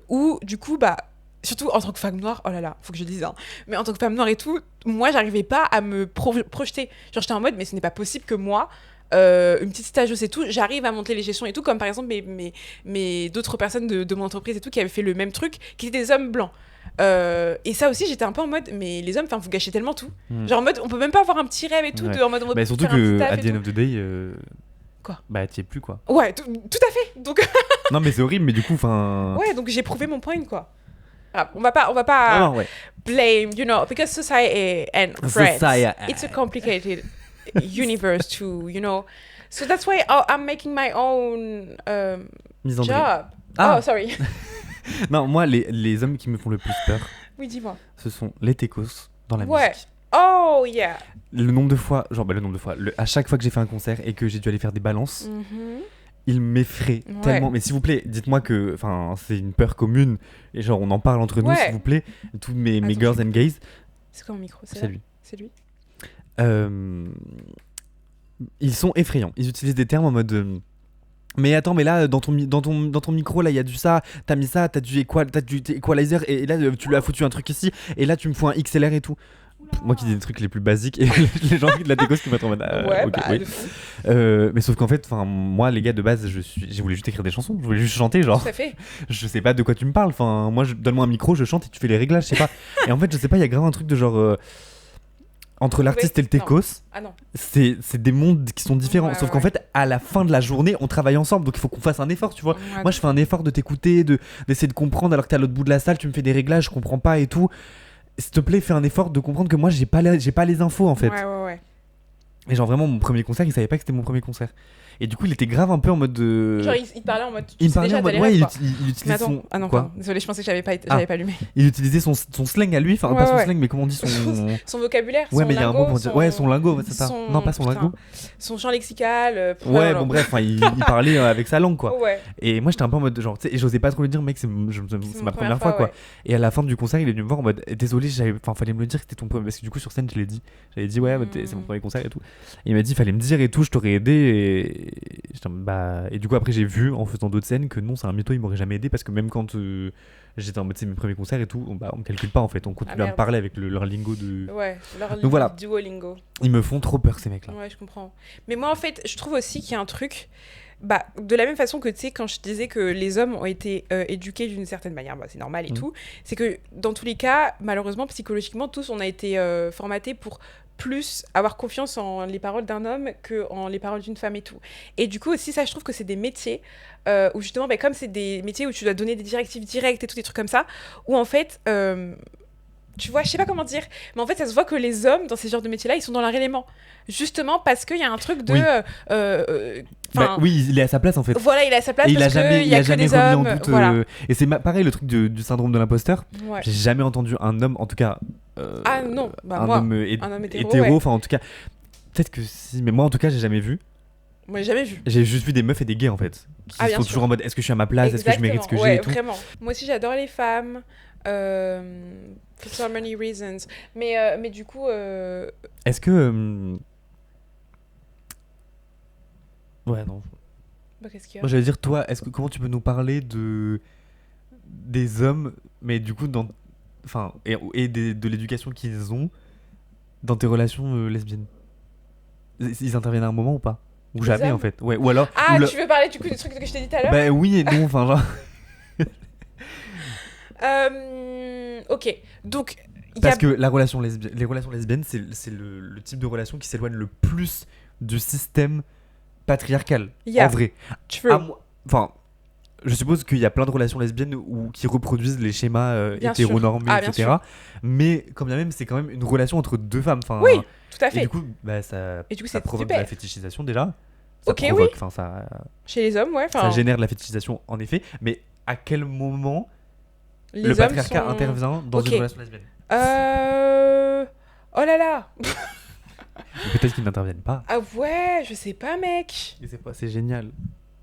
où, du coup, bah... Surtout en tant que femme noire, oh là là, faut que je le dise, hein. Mais en tant que femme noire et tout, moi, j'arrivais pas à me projeter. Genre, j'étais en mode, mais ce n'est pas possible que moi, une petite stagiaire et tout, j'arrive à monter les gestions et tout, comme par exemple mes d'autres personnes de mon entreprise et tout, qui avaient fait le même truc, qui étaient des hommes blancs. Et ça aussi, j'étais un peu en mode, mais les hommes, vous gâchez tellement tout. Genre en mode, on peut même pas avoir un petit rêve et tout, ouais. en mode mais surtout que, at the end of the day... Quoi ? Bah, t'y es plus, quoi. Ouais, tout à fait. Donc... non, mais c'est horrible, mais du coup, enfin... Ouais, donc j'ai prouvé mon point, quoi. Ah, on va pas ouais. blame, you know, because society and friends, it's a complicated universe to, you know. So that's why I'm making my own job. Ah. Oh, sorry. Non, moi, les hommes qui me font le plus peur, oui, dis-moi. Ce sont les techos dans la ouais. musique. Oh, yeah. Le nombre de fois, à chaque fois que j'ai fait un concert et que j'ai dû aller faire des balances, il m'effraie tellement. Mais s'il vous plaît, dites-moi que c'est une peur commune et genre on en parle entre nous, s'il vous plaît. Tous mes girls and gays. C'est quoi mon micro ? C'est lui. C'est lui. Ils sont effrayants. Ils utilisent des termes en mode mais attends, mais là dans ton micro là il y a du ça, t'as mis ça, t'as du equalizer et là tu lui as foutu un truc ici et là tu me fous un XLR et tout. Moi qui dis des trucs les plus basiques et les gens de la déco qui mettent en mode mais sauf qu'en fait moi les gars de base j'ai voulu juste écrire des chansons, je voulais juste chanter, genre. Tout à fait. Je sais pas de quoi tu me parles, moi donne-moi un micro, je chante et tu fais les réglages, je sais pas. Et en fait je sais pas, il y a grave un truc de genre entre l'artiste et le techos, c'est des mondes qui sont différents. Sauf qu'en fait, à la fin de la journée, on travaille ensemble. Donc il faut qu'on fasse un effort, tu vois. Moi, je fais un effort de t'écouter, d'essayer de comprendre, alors que t'es à l'autre bout de la salle, tu me fais des réglages, je comprends pas et tout. S'il te plaît, fais un effort de comprendre que moi, j'ai pas les infos, en fait. Ouais. Et genre vraiment, mon premier concert, il savait pas que c'était mon premier concert. Et du coup, il était grave un peu en mode Genre, il te parlait en mode... Il me parlait en mode... Ouais, il utilisait son... Ah non, quoi désolé, je pensais que j'avais pas allumé. Il utilisait son slang à lui, pas son slang, mais comment on dit son vocabulaire, ouais, mais il y a un mot pour dire... Ouais, son lingot, c'est ça. Non, pas son lingot. Son champ lexical. Ouais, bon bref, il parlait avec sa langue, quoi. Ouais. Et moi, j'étais un peu en mode genre... Et j'osais pas trop lui dire, mec, c'est ma première fois, quoi. Et à la fin du concert, il est venu me voir en mode... Désolé, fallait me le dire que c'était ton premier... Parce que du coup, sur scène, je l'ai dit. J'avais dit, ouais, c'est mon premier concert et tout. Il m'a dit, fallait me dire et tout, je t'aurais aidé j'étais en mode, bah, et du coup, après, j'ai vu en faisant d'autres scènes que non, c'est un mytho, il m'aurait jamais aidé parce que même quand j'étais en mode, c'est mes premiers concerts et tout, bah, on me calcule pas en fait. On continue à me merde. parler avec leur lingo de. Ouais, leur Donc voilà. Duolingo. Ils me font trop peur, ces mecs-là. Ouais, je comprends. Mais moi, en fait, je trouve aussi qu'il y a un truc. Bah, de la même façon que, tu sais, quand je disais que les hommes ont été éduqués d'une certaine manière, bah, c'est normal et tout, c'est que dans tous les cas, malheureusement, psychologiquement, tous, on a été formatés pour plus avoir confiance en les paroles d'un homme que en les paroles d'une femme et tout. Et du coup, aussi, ça, je trouve que c'est des métiers où, justement, bah, comme c'est des métiers où tu dois donner des directives directes et tout, des trucs comme ça, où, en fait... tu vois, je sais pas comment dire, mais en fait, ça se voit que les hommes, dans ces genres de métiers-là, ils sont dans leur élément. Justement parce qu'il y a un truc de... Oui. Enfin, oui, il est à sa place en fait. voilà, il est à sa place Et parce qu'il y a que jamais des remis hommes. en doute. Voilà. Et c'est pareil le truc du syndrome de l'imposteur. Ouais. J'ai jamais entendu un homme, en tout cas. Ah non, bah un moi, homme, un homme hétéro, ouais. enfin en tout cas. Peut-être que si, mais moi en tout cas, j'ai jamais vu. Moi, j'ai jamais vu. J'ai juste vu des meufs et des gays en fait. Qui Ah, bien sont sûr. toujours en mode est-ce que je suis à ma place, est-ce que je mérite ce que j'ai ouais, et tout. vraiment. Moi aussi, j'adore les femmes. For so many reasons. Mais du coup. Est-ce que. Ouais, non. Bah, qu'est-ce qu'il y a Moi j'allais dire, toi, comment tu peux nous parler des hommes, mais du coup, enfin, et de l'éducation qu'ils ont dans tes relations lesbiennes? Ils interviennent à un moment ou pas? Ou Les jamais hommes en fait? Ouais, ou alors. Ah, tu veux parler du coup du truc que je t'ai dit tout à l'heure? Bah oui et non, enfin genre. Ok, donc. Parce que les relations lesbiennes, c'est le type de relation qui s'éloigne le plus du système patriarcal. En vrai. Enfin, je suppose qu'il y a plein de relations lesbiennes qui reproduisent les schémas hétéronormés, etc. Mais quand bien même, c'est quand même une relation entre deux femmes. Oui, tout à fait. Et du coup, bah, ça provoque de super. la fétichisation déjà. Ça provoque, ça, chez les hommes, ouais. Ça génère de la fétichisation, en effet. Mais à quel moment le patriarcat intervient dans une relation lesbienne? Oh là là. Peut-être qu'ils n'interviennent pas. Ah ouais, je sais pas, mec. C'est génial.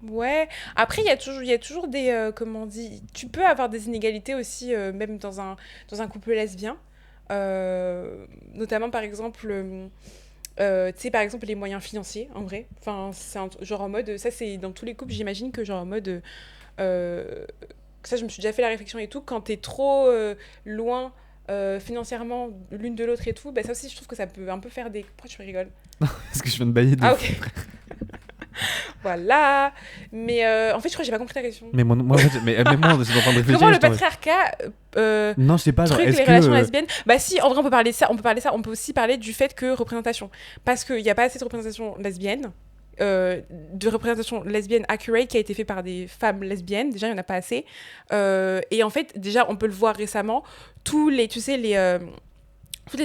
Ouais. Après, il y a toujours des... comment on dit... Tu peux avoir des inégalités aussi, même dans un couple lesbien. Notamment, par exemple... tu sais, par exemple, les moyens financiers, en vrai. Enfin, c'est genre en mode... Ça, c'est dans tous les couples, j'imagine que genre en mode... ça, je me suis déjà fait la réflexion et tout. Quand t'es trop loin... financièrement l'une de l'autre et tout, bah ça aussi je trouve que ça peut un peu faire des... Pourquoi tu rigoles? Parce que je viens de bailler de... Ah ok. Voilà. Mais en fait je crois que j'ai pas compris ta question. Mais moi en fait, mais moi je suis en train de réfléchir. Comment le patriarcat non je sais pas, genre, truc est-ce les que relations lesbiennes? Bah si, en vrai on peut parler de ça, on peut aussi parler du fait que représentation, parce qu'il n'y a pas assez de représentation lesbienne, de représentation lesbienne accurate qui a été fait par des femmes lesbiennes. Déjà, il n'y en a pas assez. Et en fait, déjà, on peut le voir récemment. Toutes les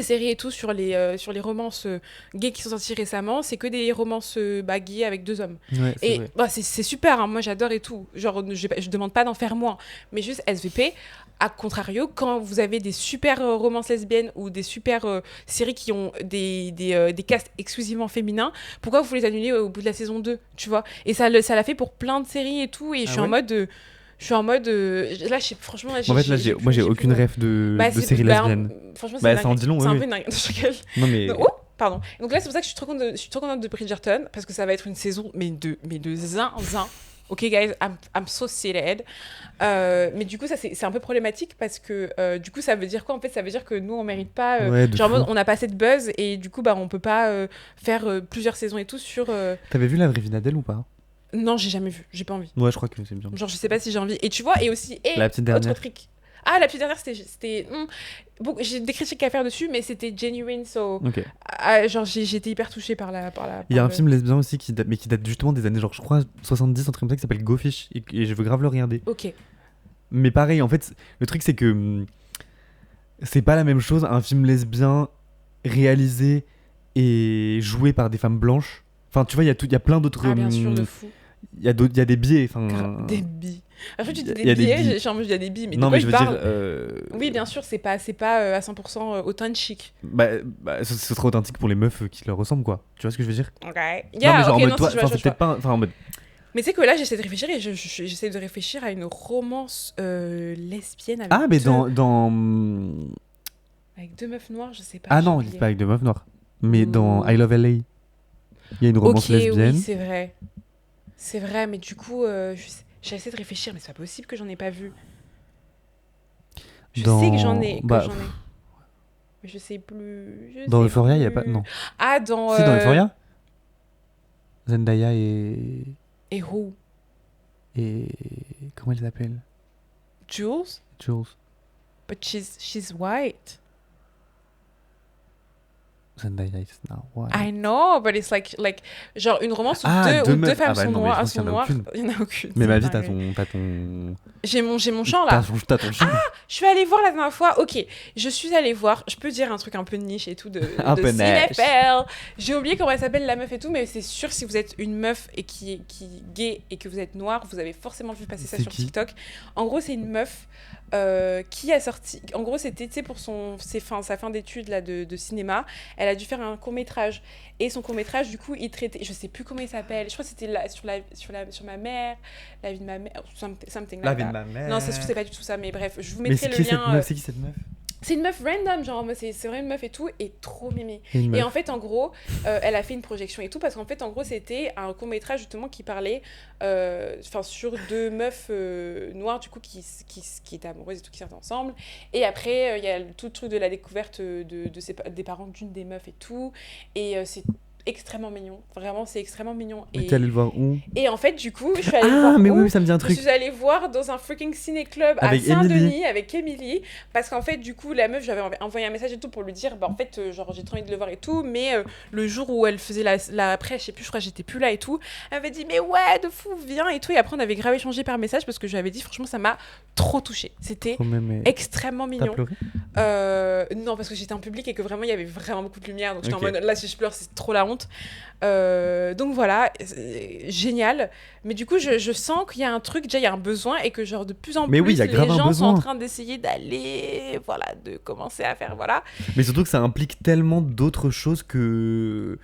séries et tout sur les romances gays qui sont sorties récemment, c'est que des romances gays avec deux hommes. Ouais, et bah, c'est super, hein, moi j'adore et tout. Genre, je demande pas d'en faire moins. Mais juste SVP, à contrario, quand vous avez des super romances lesbiennes ou des super séries qui ont des casts exclusivement féminins, pourquoi vous les annulez au bout de la saison 2, tu vois? Et ça l'a fait pour plein de séries et tout. Et je suis en mode... là, franchement, là, en fait, là, moi, j'ai aucune ref de séries lesbiennes. Franchement, ça en dit long, c'est un oui. peu dingue. Non, mais... Pardon. Donc là, c'est pour ça que je suis trop contente de Bridgerton, parce que ça va être une saison, mais de zinzin. Ok, guys, I'm so excited. Mais du coup, ça, c'est un peu problématique, parce que du coup, ça veut dire quoi? En fait, ça veut dire que nous, on mérite pas... genre, on n'a pas assez de buzz, et du coup, bah, on peut pas faire plusieurs saisons et tout sur... T'avais vu La Vraie Vie d'Adèle ou pas? Non, j'ai jamais vu, j'ai pas envie. Ouais, je crois que c'est bien. Genre, je sais pas si j'ai envie. Et tu vois, et aussi, la petite dernière. Autre truc. Ah, la petite dernière, c'était bon, j'ai des critiques à faire dessus, mais c'était genuine, so... Ok. Genre, j'ai été hyper touchée par la... Il y a un film lesbien aussi qui date justement des années, genre, je crois, 70, un truc comme ça, qui s'appelle Go Fish, et je veux grave le regarder. Ok. Mais pareil, en fait, le truc, c'est que c'est pas la même chose, un film lesbien réalisé et joué par des femmes blanches. Enfin, tu vois, il y a plein d'autres... Ah, bien sûr, de fou. Il y a des biais. Des biais. Après, tu dis des biais, j'ai envie de dire des biais, mais non, de quoi mais je veux dire, oui, bien sûr, c'est pas à 100% authentique. Bah, ce serait authentique pour les meufs qui leur ressemblent, quoi. Tu vois ce que je veux dire? Ok. Non, mais genre en mode, toi, c'est peut-être pas... Enfin, en mode... Mais tu sais que là, j'essaie de réfléchir, et j'essaie de réfléchir à une romance lesbienne avec mais dans... Avec deux meufs noires, je sais pas. Ah non, il pas avec deux meufs noires. Mais dans I Love LA, il y a une romance lesbienne. Oui, c'est vrai. C'est vrai, mais du coup, j'ai essayé de réfléchir, mais c'est pas possible que j'en ai pas vu. Je sais que j'en ai, Bah, mais je sais plus. dans Euphoria, il y a pas. Non. Ah, dans. Si, dans Euphoria Zendaya Et who? et. Comment elle s'appelle Jules? Jules. But she's white. Zendaya is now white. I know, but it's like genre une romance où deux meufs. femmes Ah bah sont non, mais je noires, pense qu'il y en a aucune. Il y en a aucune. Mais ma vie, c'est t'as dingue. ton. J'ai mon champ là. T'as ton chien. Je suis allée voir la dernière fois. Ok, je suis allée voir. Je peux dire un truc un peu niche et tout de Un peu niche. cinéphile. J'ai oublié comment elle s'appelle la meuf et tout, mais c'est sûr si vous êtes une meuf et qui est gay et que vous êtes noire, vous avez forcément vu passer ça C'est sur qui TikTok. En gros, c'est une meuf qui a sorti. En gros, c'était pour sa fin d'études là de cinéma. Elle a dû faire un court métrage et son court métrage du coup il traitait. Je sais plus comment il s'appelle. Je crois que c'était sur ma mère, la vie de ma mère, something La like vie that. de ma mère. Non, c'est pas du tout ça, mais bref, je vous Mais mettrai c'est le qui cette lien. meuf C'est qui cette meuf C'est une meuf random, genre, c'est vraiment une meuf et tout, et trop mimée. Une meuf. Et en fait, en gros, elle a fait une projection et tout, parce qu'en fait, en gros, c'était un court-métrage justement qui parlait sur deux meufs noires, du coup, qui étaient amoureuses et tout, qui sortent ensemble. Et après, il y a tout le truc de la découverte des parents d'une des meufs et tout. Et c'est extrêmement mignon. Vraiment, c'est extrêmement mignon. Mais t'es allée le voir où Et en fait, du coup, je suis allée le voir. Ah, mais où oui, ça me dit un Je truc. suis allée voir dans un freaking ciné-club à Avec Saint-Denis Émilie. avec Émilie. Parce qu'en fait, du coup, la meuf, j'avais envoyé un message et tout pour lui dire, bah en fait, genre, j'ai trop envie de le voir et tout. Mais le jour où elle faisait après, je sais plus, je crois que j'étais plus là et tout. Elle m'avait dit, mais ouais, de fou, viens et tout. Et après, on avait grave échangé par message parce que je lui avais dit, franchement, ça m'a trop touchée. C'était Oh, mais extrêmement t'as mignon. pleuré Non, parce que j'étais en public et que vraiment, il y avait vraiment beaucoup de lumière. Donc, j'étais Ok. en mode, là, si je pleure, c'est trop la honte. Donc voilà, génial. Mais du coup, je sens qu'il y a un truc, déjà il y a un besoin et que genre de plus en Mais plus oui, il y a les grave un gens sont en besoin. train d'essayer d'aller, voilà, de commencer à faire, voilà. Mais surtout que ça implique tellement d'autres choses que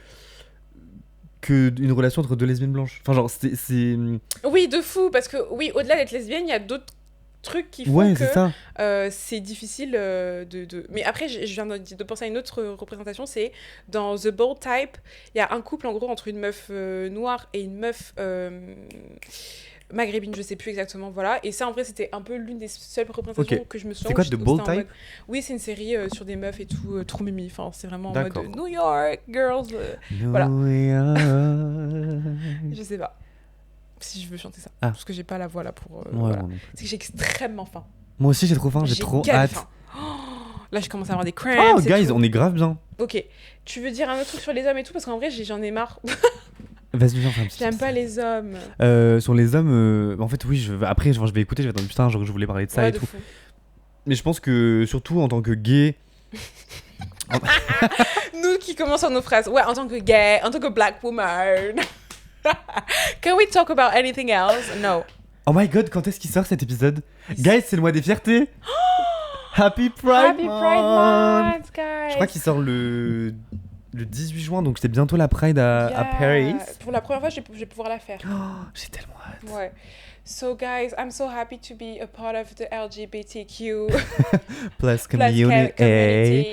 une relation entre deux lesbiennes blanches. Enfin, genre, c'est... Oui, de fou, parce que oui, au-delà d'être lesbienne, il y a d'autres trucs qui font Ouais, que c'est ça. c'est difficile de... Mais après, je viens de penser à une autre représentation, c'est dans The Bold Type, il y a un couple en gros entre une meuf noire et une meuf maghrébine, je sais plus exactement, voilà. Et ça, en vrai, c'était un peu l'une des seules représentations Ok. que je me souviens. C'est quoi, où The où Bold c'était en Type mode- Oui, c'est une série sur des meufs et tout, trop mimi. Enfin, c'est vraiment en mode D'accord. New York, girls. Voilà. Voilà. Je sais pas si je veux chanter ça. Ah. Parce que j'ai pas la voix là pour... Ouais, voilà. moi non plus. C'est que j'ai extrêmement faim. Moi aussi, j'ai trop faim, j'ai trop gavé hâte. faim. Oh, là, je commence à avoir des cramps. Oh, et guys, tout. on est grave bien. Ok. Tu veux dire un autre truc sur les hommes et tout? Parce qu'en vrai, j'en ai marre. Vas-y, viens, faire un petit J'aime pas les hommes. Sur les hommes, en fait, oui, après, je vais écouter, je vais attendre putain, genre, je voulais parler de ça Ouais, et de tout. fou. Mais je pense que, surtout en tant que gay, Nous qui commençons nos phrases. Ouais, en tant que gay, en tant que black woman. Can we talk about anything else? No. oh my god, quand est-ce qu'il sort cet épisode? Guys, c'est le mois des fiertés. Happy Pride Happy Month. Pride Month, guys. Je crois qu'il sort le 18 juin, donc c'est bientôt la Pride à Yeah. Paris. Pour la première fois, je vais pouvoir la faire. Oh, j'ai tellement hâte. Ouais. So, guys, I'm so happy to be a part of the LGBTQ Plus plus community. community.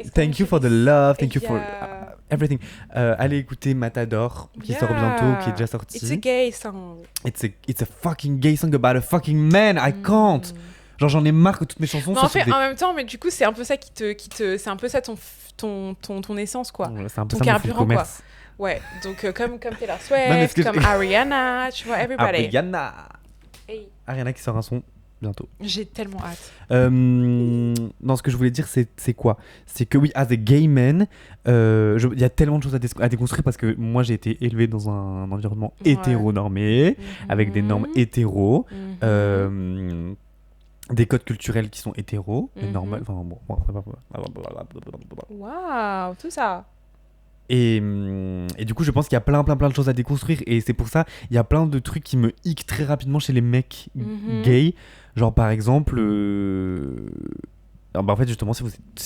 It's Thank going you to for be the love, thank you for Yeah. everything. Allez écouter Matador, qui sort bientôt, qui est déjà sorti. It's a gay song. It's a fucking gay song about a fucking man. I can't. Genre j'en ai marre que toutes mes chansons Mais soient en fait, sur des... en même temps, mais du coup, c'est un peu ça c'est un peu ça ton essence, quoi. Ouais, c'est un peu ton ça mon fond de carburant, quoi. commerce. Ouais, donc comme Taylor Non, mais ce Swift, que comme Ariana, tu vois, everybody. Ariana. Hey, Ariana qui sort un son bientôt. j'ai tellement hâte. Non, ce que je voulais dire, c'est quoi? C'est que oui, as a gay man, il y a tellement de choses à déconstruire parce que moi j'ai été élevé dans un environnement Ouais. hétéronormé, avec des normes hétéros, Mhm. des codes culturels qui sont hétéros, Mhm. normal. Enfin bon. Waouh, tout ça. Et du coup, je pense qu'il y a plein de choses à déconstruire. Et c'est pour ça, il y a plein de trucs qui me hic très rapidement chez les mecs Mhm. gays. Genre, par exemple, en fait, justement, si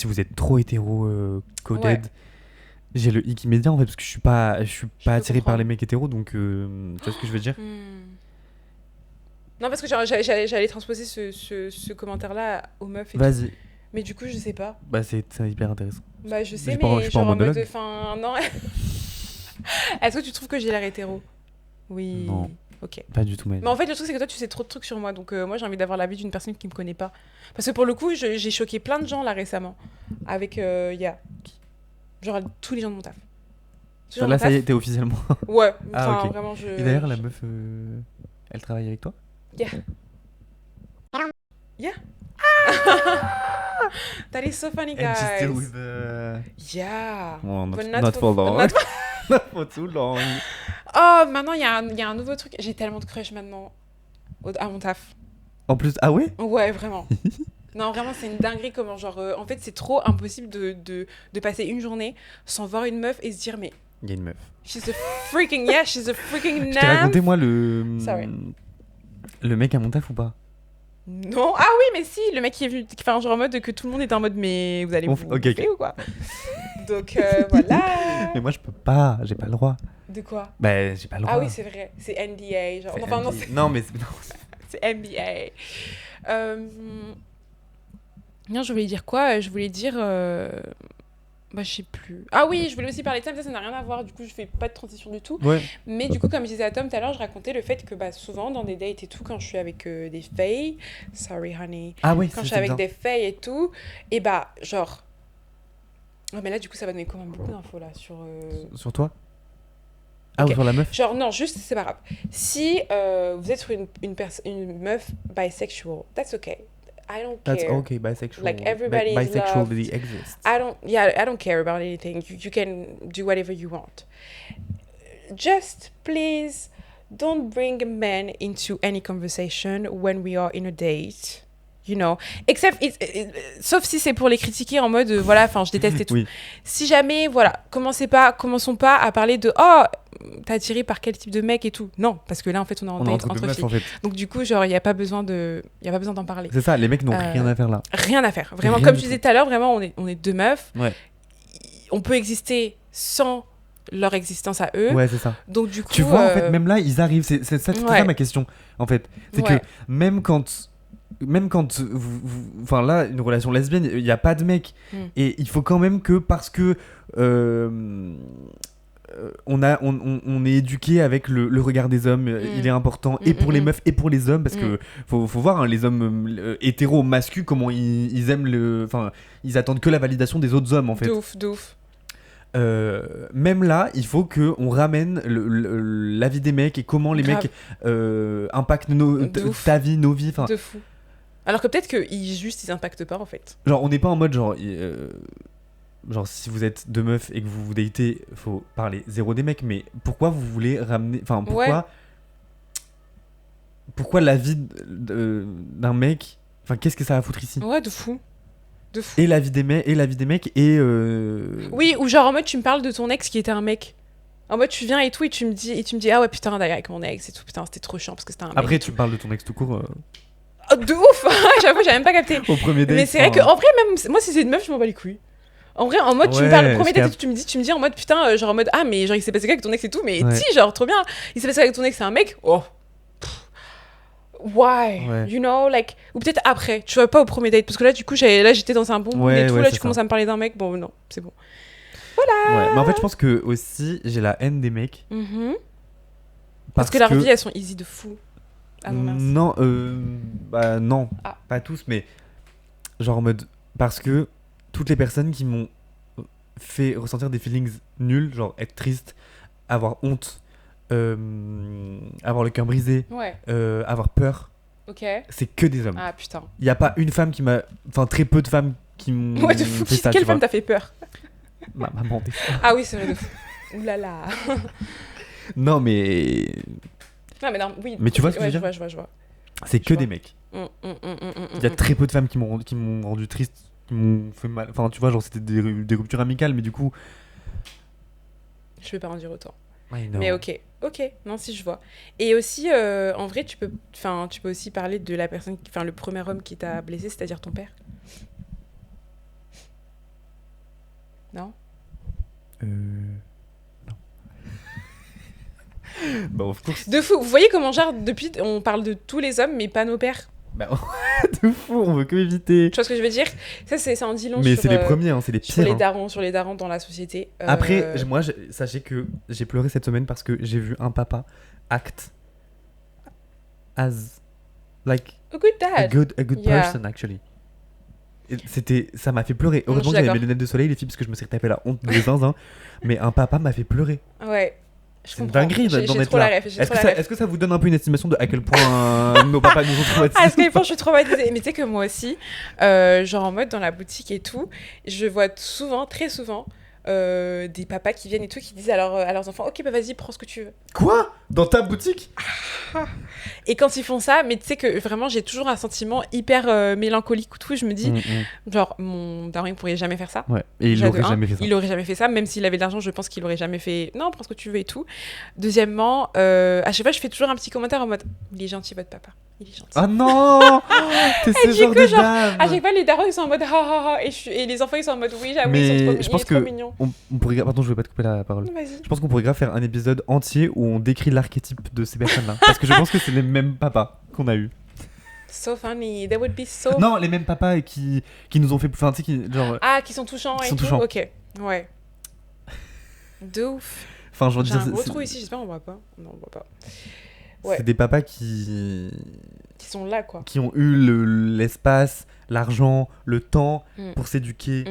vous êtes trop hétéro-coded, Ouais. j'ai le hic immédiat, en fait, parce que je suis pas peux attiré par comprendre. les mecs hétéros. Donc, tu vois ce que je veux dire? Non, parce que genre, j'allais transposer ce commentaire-là aux meufs et tout. Vas-y. Mais du coup, je sais pas. Bah, c'est hyper intéressant. Bah, je sais, Je suis pas en mais genre en mode... monologue. Enfin, non. Est-ce que tu trouves que j'ai l'air hétéro? Oui. Non. Ok. Pas du tout, même. Mais en fait, le truc, c'est que toi, tu sais trop de trucs sur moi. Donc, moi, j'ai envie d'avoir l'avis d'une personne qui me connaît pas. Parce que pour le coup, j'ai choqué plein de gens là récemment. Avec. Genre, tous les gens de mon taf. Tous les gens de Là, mon ça y est, taf. t'es officiellement. Ouais. Ah, Enfin, ok. vraiment, je. Et d'ailleurs, la meuf, elle travaille avec toi? That is so funny, And she's still guys. with Yeah. Well, But not for long. not for- Not for too long. Oh, maintenant, il y a un nouveau truc. J'ai tellement de crush maintenant à mon taf. En plus, ah ouais? Ouais, vraiment. Non, vraiment, c'est une dinguerie comment, genre, en fait, c'est trop impossible de passer une journée sans voir une meuf et se dire, mais Il y a une meuf. she's a freaking, yeah, she's a freaking Je t'ai raconté, nymph. moi, Sorry. le mec à mon taf ou pas? Non, ah oui, mais si, le mec qui est venu, enfin, genre en mode que tout le monde est en mode, mais vous allez vous Ok, bouffer ou quoi? Donc, voilà. Mais moi, je peux pas, j'ai pas le droit. De quoi? Bah, j'ai pas le droit. Ah oui, c'est vrai, c'est NDA, genre, C'est enfin, non, NDA. Non, mais non, c'est NBA. Non, je voulais dire quoi? Je voulais dire. Bah, je sais plus. Ah oui, je voulais aussi parler de ça, mais ça n'a rien à voir. Du coup, je fais pas de transition du tout. ouais. Mais du coup, comme je disais à Tom tout à l'heure, je racontais le fait que bah, souvent, dans des dates et tout, quand je suis avec des filles, sorry honey, Ah oui, quand je suis c'est avec bien. des filles et tout, et bah, genre. Oh, mais là, du coup, ça va donner quand même beaucoup d'infos là sur. Sur toi? Ah, Ok. ou sur la meuf? Genre, non, juste, c'est pas grave. Si vous êtes sur une meuf bisexual, that's okay. I don't care. That's okay, bisexual. Like, everybody is bisexuality loved. exists. I don't care about anything. You can do whatever you want. Just please don't bring men into any conversation when we are in a date. You know, except sauf si c'est pour les critiquer en mode voilà, enfin je déteste et tout. Oui. Si jamais voilà, commençons pas à parler de oh t'es attiré par quel type de mec et tout. Non, parce que là en fait on est en On est date entre deux entre meufs, filles. en fait. Donc du coup genre il y a pas besoin d'en parler. C'est ça, les mecs n'ont Euh, rien à faire là. Rien à faire. Vraiment, Rien comme du je disais tout. tout à l'heure, vraiment, on est deux meufs. Ouais. On peut exister sans leur existence à eux. Ouais, c'est ça. Donc, du coup. Tu vois, en fait, même là, ils arrivent. C'est ça Ouais. ma question, en fait. C'est Ouais. que même quand enfin là, une relation lesbienne, il n'y a pas de mec. Et il faut quand même que, parce que on est éduqué avec le regard des hommes, il est important, et pour les meufs et pour les hommes, parce que faut voir, hein, les hommes hétéros masculins, comment ils aiment enfin, ils attendent que la validation des autres hommes, en fait. De ouf. Même là, il faut qu'on ramène l'avis des mecs et comment les Grave. mecs impactent De ouf. ta vie, nos vies. Enfin, De fou. Alors que peut-être qu'ils impactent pas, en fait. genre, on n'est pas en mode genre si vous êtes deux meufs et que vous vous datez, faut parler zéro des mecs, mais pourquoi vous voulez ramener. Enfin, pourquoi la vie d'un mec. Enfin, qu'est-ce que ça va foutre ici? Ouais, de fou. Et la vie des mecs, et. Oui, ou genre en mode tu me parles de ton ex qui était un mec. En mode tu viens et tout et tu me dis ah ouais putain d'ailleurs avec mon ex et tout putain c'était trop chiant parce que c'était un mec. Après, tu parles de ton ex tout court. Oh, de ouf. J'avoue j'avais même pas capté. Au premier date. Mais c'est vrai qu'en vrai même moi si c'est une meuf je m'en bats les couilles. En vrai en mode tu me parles le premier date tu me dis en mode putain genre en mode ah mais genre il s'est passé quoi avec ton ex et tout mais Ouais. si genre trop bien il s'est passé quoi avec ton ex c'est un mec oh. Why? Ouais. You know, like... Ou peut-être après, tu vois, pas au premier date. Parce que là, du coup, j'étais dans un bon mood et tout. Là, tu commences à me parler d'un mec. Bon, non, c'est bon. Voilà. Ouais, mais en fait, je pense que aussi, j'ai la haine des mecs. Parce que leur vie, elles sont easy de fou. Ah non, mince. Non, bah non, Ah. pas tous, mais genre en mode... Parce que toutes les personnes qui m'ont fait ressentir des feelings nuls, genre être triste, avoir honte, avoir le cœur brisé, Ouais, avoir peur, ok. c'est que des hommes. Ah putain. Il n'y a pas une femme qui m'a... Enfin, très peu de femmes qui m'ont Ouais, de fou. fait ça, Quelle tu femme vois. t'a fait peur? Ma maman, des fois. Ah oui, c'est vrai, de fou. Oulala. Non, mais... Non, mais non, oui. Mais tu vois ce que ouais, je veux dire? je vois. C'est Je que vois. des mecs. Il y a très peu de femmes qui m'ont rendu triste, qui m'ont fait mal. Enfin, tu vois, genre, c'était des ruptures amicales, mais du coup... Je vais pas en dire autant. I know. Mais ok, non si je vois. Et aussi, en vrai, tu peux aussi parler de la personne, enfin le premier homme qui t'a blessé, c'est-à-dire ton père. Non. Non. Bah, of course. De fou. Vous voyez comment genre depuis on parle de tous les hommes, mais pas nos pères. Bah, de fou, on veut que éviter. Tu vois ce que je veux dire? Ça en dit long Mais sur, c'est les premiers, hein, c'est les sur pires. les hein. darons, sur les darons dans la société. Après, sachez que j'ai pleuré cette semaine parce que j'ai vu un papa act as like a good dad. a good Yeah. person actually. Et ça m'a fait pleurer. Non, Heureusement je que suis j'avais mes d'accord. lunettes de soleil, les filles, parce que je me serais tapé la honte des zinzins. Mais un papa m'a fait pleurer. Ouais. Je C'est une comprends. dinguerie d'en J'ai être trop la là. ref. J'ai Est-ce trop que, la ça, ref. est-ce que ça vous donne un peu une estimation de à quel point nos papas nous ont À traumatisés quel point je suis traumatisée. Mais tu sais que moi aussi, genre en mode dans la boutique et tout, je vois souvent, très souvent, des papas qui viennent et tout, qui disent à leurs enfants, ok, bah vas-y, prends ce que tu veux. Quoi? Dans ta boutique? Et quand ils font ça, mais tu sais que vraiment, j'ai toujours un sentiment hyper mélancolique ou tout. Je me dis, genre, mon daron, il pourrait jamais faire ça. Ouais, et il Déjà, aurait de un, jamais fait ça. Il aurait jamais fait ça, même s'il avait de l'argent, je pense qu'il aurait jamais fait. Non, prends ce que tu veux et tout. Deuxièmement, à chaque fois, je fais toujours un petit commentaire en mode, il est gentil, votre papa. Il est gentil. Ah non! T'es ce du genre coup, de genre, dame! À chaque fois, les darons, ils sont en mode, ha ha ha. Et les enfants, ils sont en mode, oui, j'avoue, Mais ils sont trop, je pense il est trop que mignon. on pourrait... Pardon, je vais pas te couper la parole. Non, vas-y. Je pense qu'on pourrait grave faire un épisode entier où on décrit l'archétype de ces personnes-là. Parce que je pense que c'est les mêmes papas qu'on a eu. So funny. That would be so. Non, les mêmes papas qui nous ont fait... Enfin, tu sais, qui... Genre... Ah, qui sont touchants Qui et sont tout. touchants. Ok. Ouais. De ouf. Enfin, je veux J'ai dire... un gros c'est- trou ici, j'espère qu'on voit pas. Non, on voit pas. Ouais. C'est des papas qui Qui sont là, quoi. ont eu l'espace, l'argent, le temps Mm. pour s'éduquer,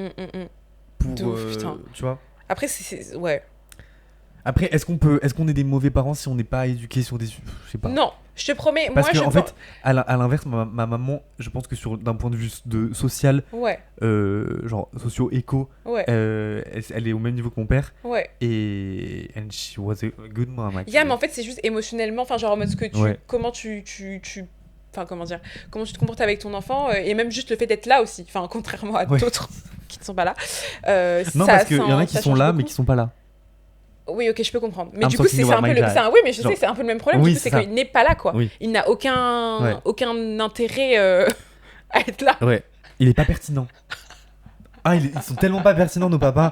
pour... De ouf, putain. tu vois. Après, ouais. Après, est-ce qu'on est des mauvais parents si on n'est pas éduqués sur des... Je sais pas. Non, je te promets, Parce moi, que je en pense- fait, à l'inverse, ma maman, je pense que d'un point de vue de social, Ouais, genre socio-éco, ouais, elle est au même niveau que mon père. ouais. Et and she was a good mom. Actually. Yeah, mais en fait, c'est juste émotionnellement, enfin, genre en mode ce que tu. Ouais. Comment enfin, comment dire, comment tu te comportes avec ton enfant, et même juste le fait d'être là aussi, enfin, contrairement à Ouais. d'autres qui ne sont pas là. Non, ça, parce qu'il y en a qui ça sont change là, beaucoup. mais qui sont pas là. Oui, ok, je peux comprendre. Mais I'm du coup, talking c'est about un peu my le. dad. Oui, mais je Genre- sais, c'est un peu le même problème. Oui, du coup, c'est c'est ça. qu'il n'est pas là, quoi. Oui. Il n'a aucun, Ouais. aucun intérêt à être là. Ouais. Il est pas pertinent. Ah, ils sont tellement pas pertinents, nos papas.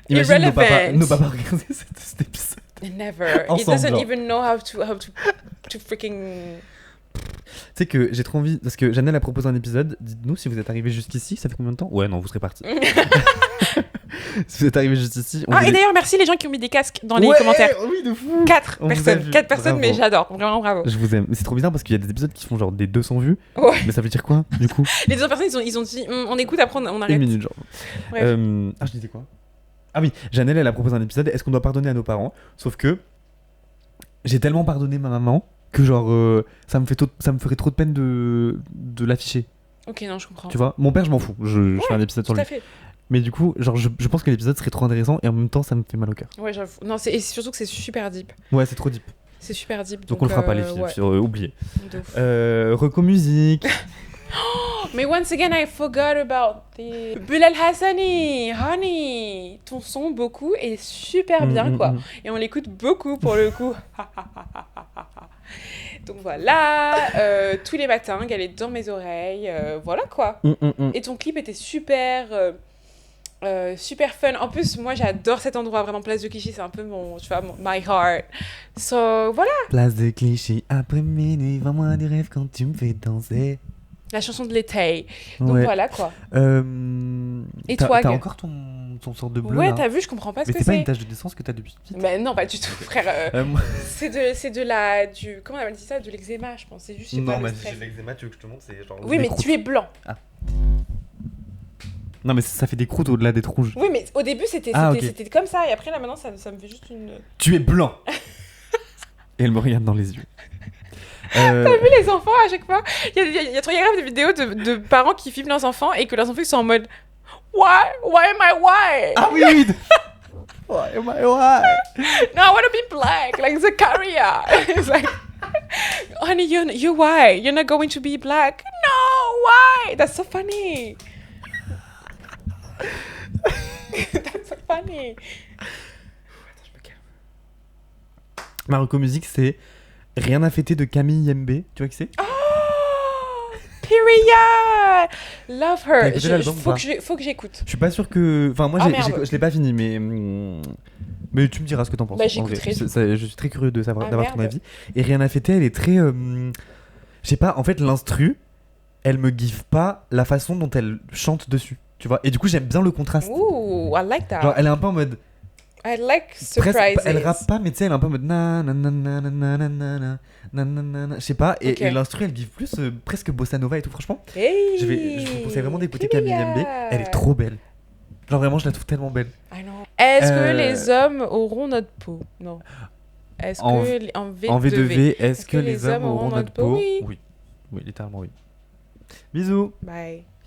Imagine Irrelevant. nos papas regarder cet épisode. Never. He Ensemble, doesn't genre. even know how to freaking. Tu sais que j'ai trop envie, parce que Janelle a proposé un épisode. Dites-nous si vous êtes arrivé jusqu'ici, ça fait combien de temps? Ouais, non, vous serez partis. Si vous êtes arrivé juste ici, on Ah, et voulait- d'ailleurs, merci les gens qui ont mis des casques dans les Ouais, commentaires. Oui, de fou. 4 On vous a personnes, vu. 4 personnes, mais Bravo. j'adore, vraiment bravo. Je vous aime. Mais c'est trop bizarre parce qu'il y a des épisodes qui font genre des 200 vues. Ouais. Mais ça veut dire quoi, du coup? Les autres personnes, ils ont dit, on écoute, après on Une arrête. minute, genre. Bref. Ah, je disais quoi? Ah oui, Janelle, elle a proposé un épisode. Est-ce qu'on doit pardonner à nos parents? Sauf que j'ai tellement pardonné ma maman que genre ça me ferait trop de peine de l'afficher. Ok, non, je comprends. Tu vois? Mon père, je m'en fous. Je fais un épisode sur Tout lui. à fait. Mais du coup, genre je pense que l'épisode serait trop intéressant et en même temps ça me fait mal au cœur. Ouais, j'avoue. Non, et surtout que c'est super deep. Ouais, c'est trop deep. C'est super deep. Donc on le fera pas les filles, ouais, oubliez. de ouf. Reco musique. Mais once again, I forgot about the Bilal Hassani, Honey. Ton son beaucoup est super bien, quoi. Et on l'écoute beaucoup pour le coup. Donc voilà, tous les matins, elle est dans mes oreilles, voilà quoi. Et ton clip était super, super fun. En plus, moi j'adore cet endroit, vraiment Place de Clichy, c'est un peu mon, tu vois, my heart. So voilà, Place de Clichy, après minuit, vends-moi des rêves quand tu me fais danser. la chanson de l'été. Donc Ouais. voilà quoi. Et t'as toi, t'as Gue encore ton sort de bleu Ouais, là. t'as vu, je comprends pas ce Mais que c'est pas une c'est. tache de naissance que t'as depuis petite. Mais non, pas du tout, frère. Moi- C'est de la, du, comment on appelle ça, de l'eczéma, je pense. C'est juste, je sais pas, Non, le mais si stress. j'ai de l'eczéma, tu veux que je te montre, c'est genre. Oui, des mais croûtes. tu es blanc. Non, mais ça fait des croûtes au-delà d'être rouge. Oui, mais au début, c'était Ah, ok. c'était comme ça. Et après, là, maintenant, ça me fait juste une... Tu es blanc. Et elle me regarde dans les yeux. T'as vu les enfants à chaque fois? Il y a trop grave des vidéos de parents qui filment leurs enfants et que leurs enfants ils sont en mode Why? Why am I white? Ah oui, oui. Why am I white? No, I want to be black, like Zakaria. It's like, honey, you're white. You're not going to be black. No, why? That's so funny. That's so funny. Ma reco musique, c'est Rien à fêter de Camille MB. Tu vois qui c'est? Oh, period. Love T'as her. écouté l'album ou pas Faut que j'écoute. Je suis pas sûr que. Enfin, moi, Ah, merde. je l'ai pas fini, mais. Mais tu me diras ce que t'en penses. Bah, en j'écouterai. vrai. Je suis très curieux de savoir, Ah, d'avoir ton merde. avis. Et Rien à fêter, elle est très. Je sais pas, en fait, l'instru, elle me give pas la façon dont elle chante dessus, tu vois. Et du coup, j'aime bien le contraste. Ooh, I like Genre, that. elle est un peu en mode. I like Presque, surprises. elle rappe pas, mais tu sais, elle est un peu en mode na na na na na na na na na na na na. Je sais pas, et, Ok. et l'instru, elle give plus presque bossa nova et tout. Franchement, Hey, je vous conseille vraiment d'écouter Camille Kyria. Mbé. Elle est trop belle. Genre, vraiment, je la trouve tellement belle. I know. Est-ce que Euh, les hommes auront notre peau? Non. Est-ce En- que en V2V, En V2V, est-ce que les hommes auront notre peau? Oui. Oui. Oui, littéralement oui. Bisous. Bye.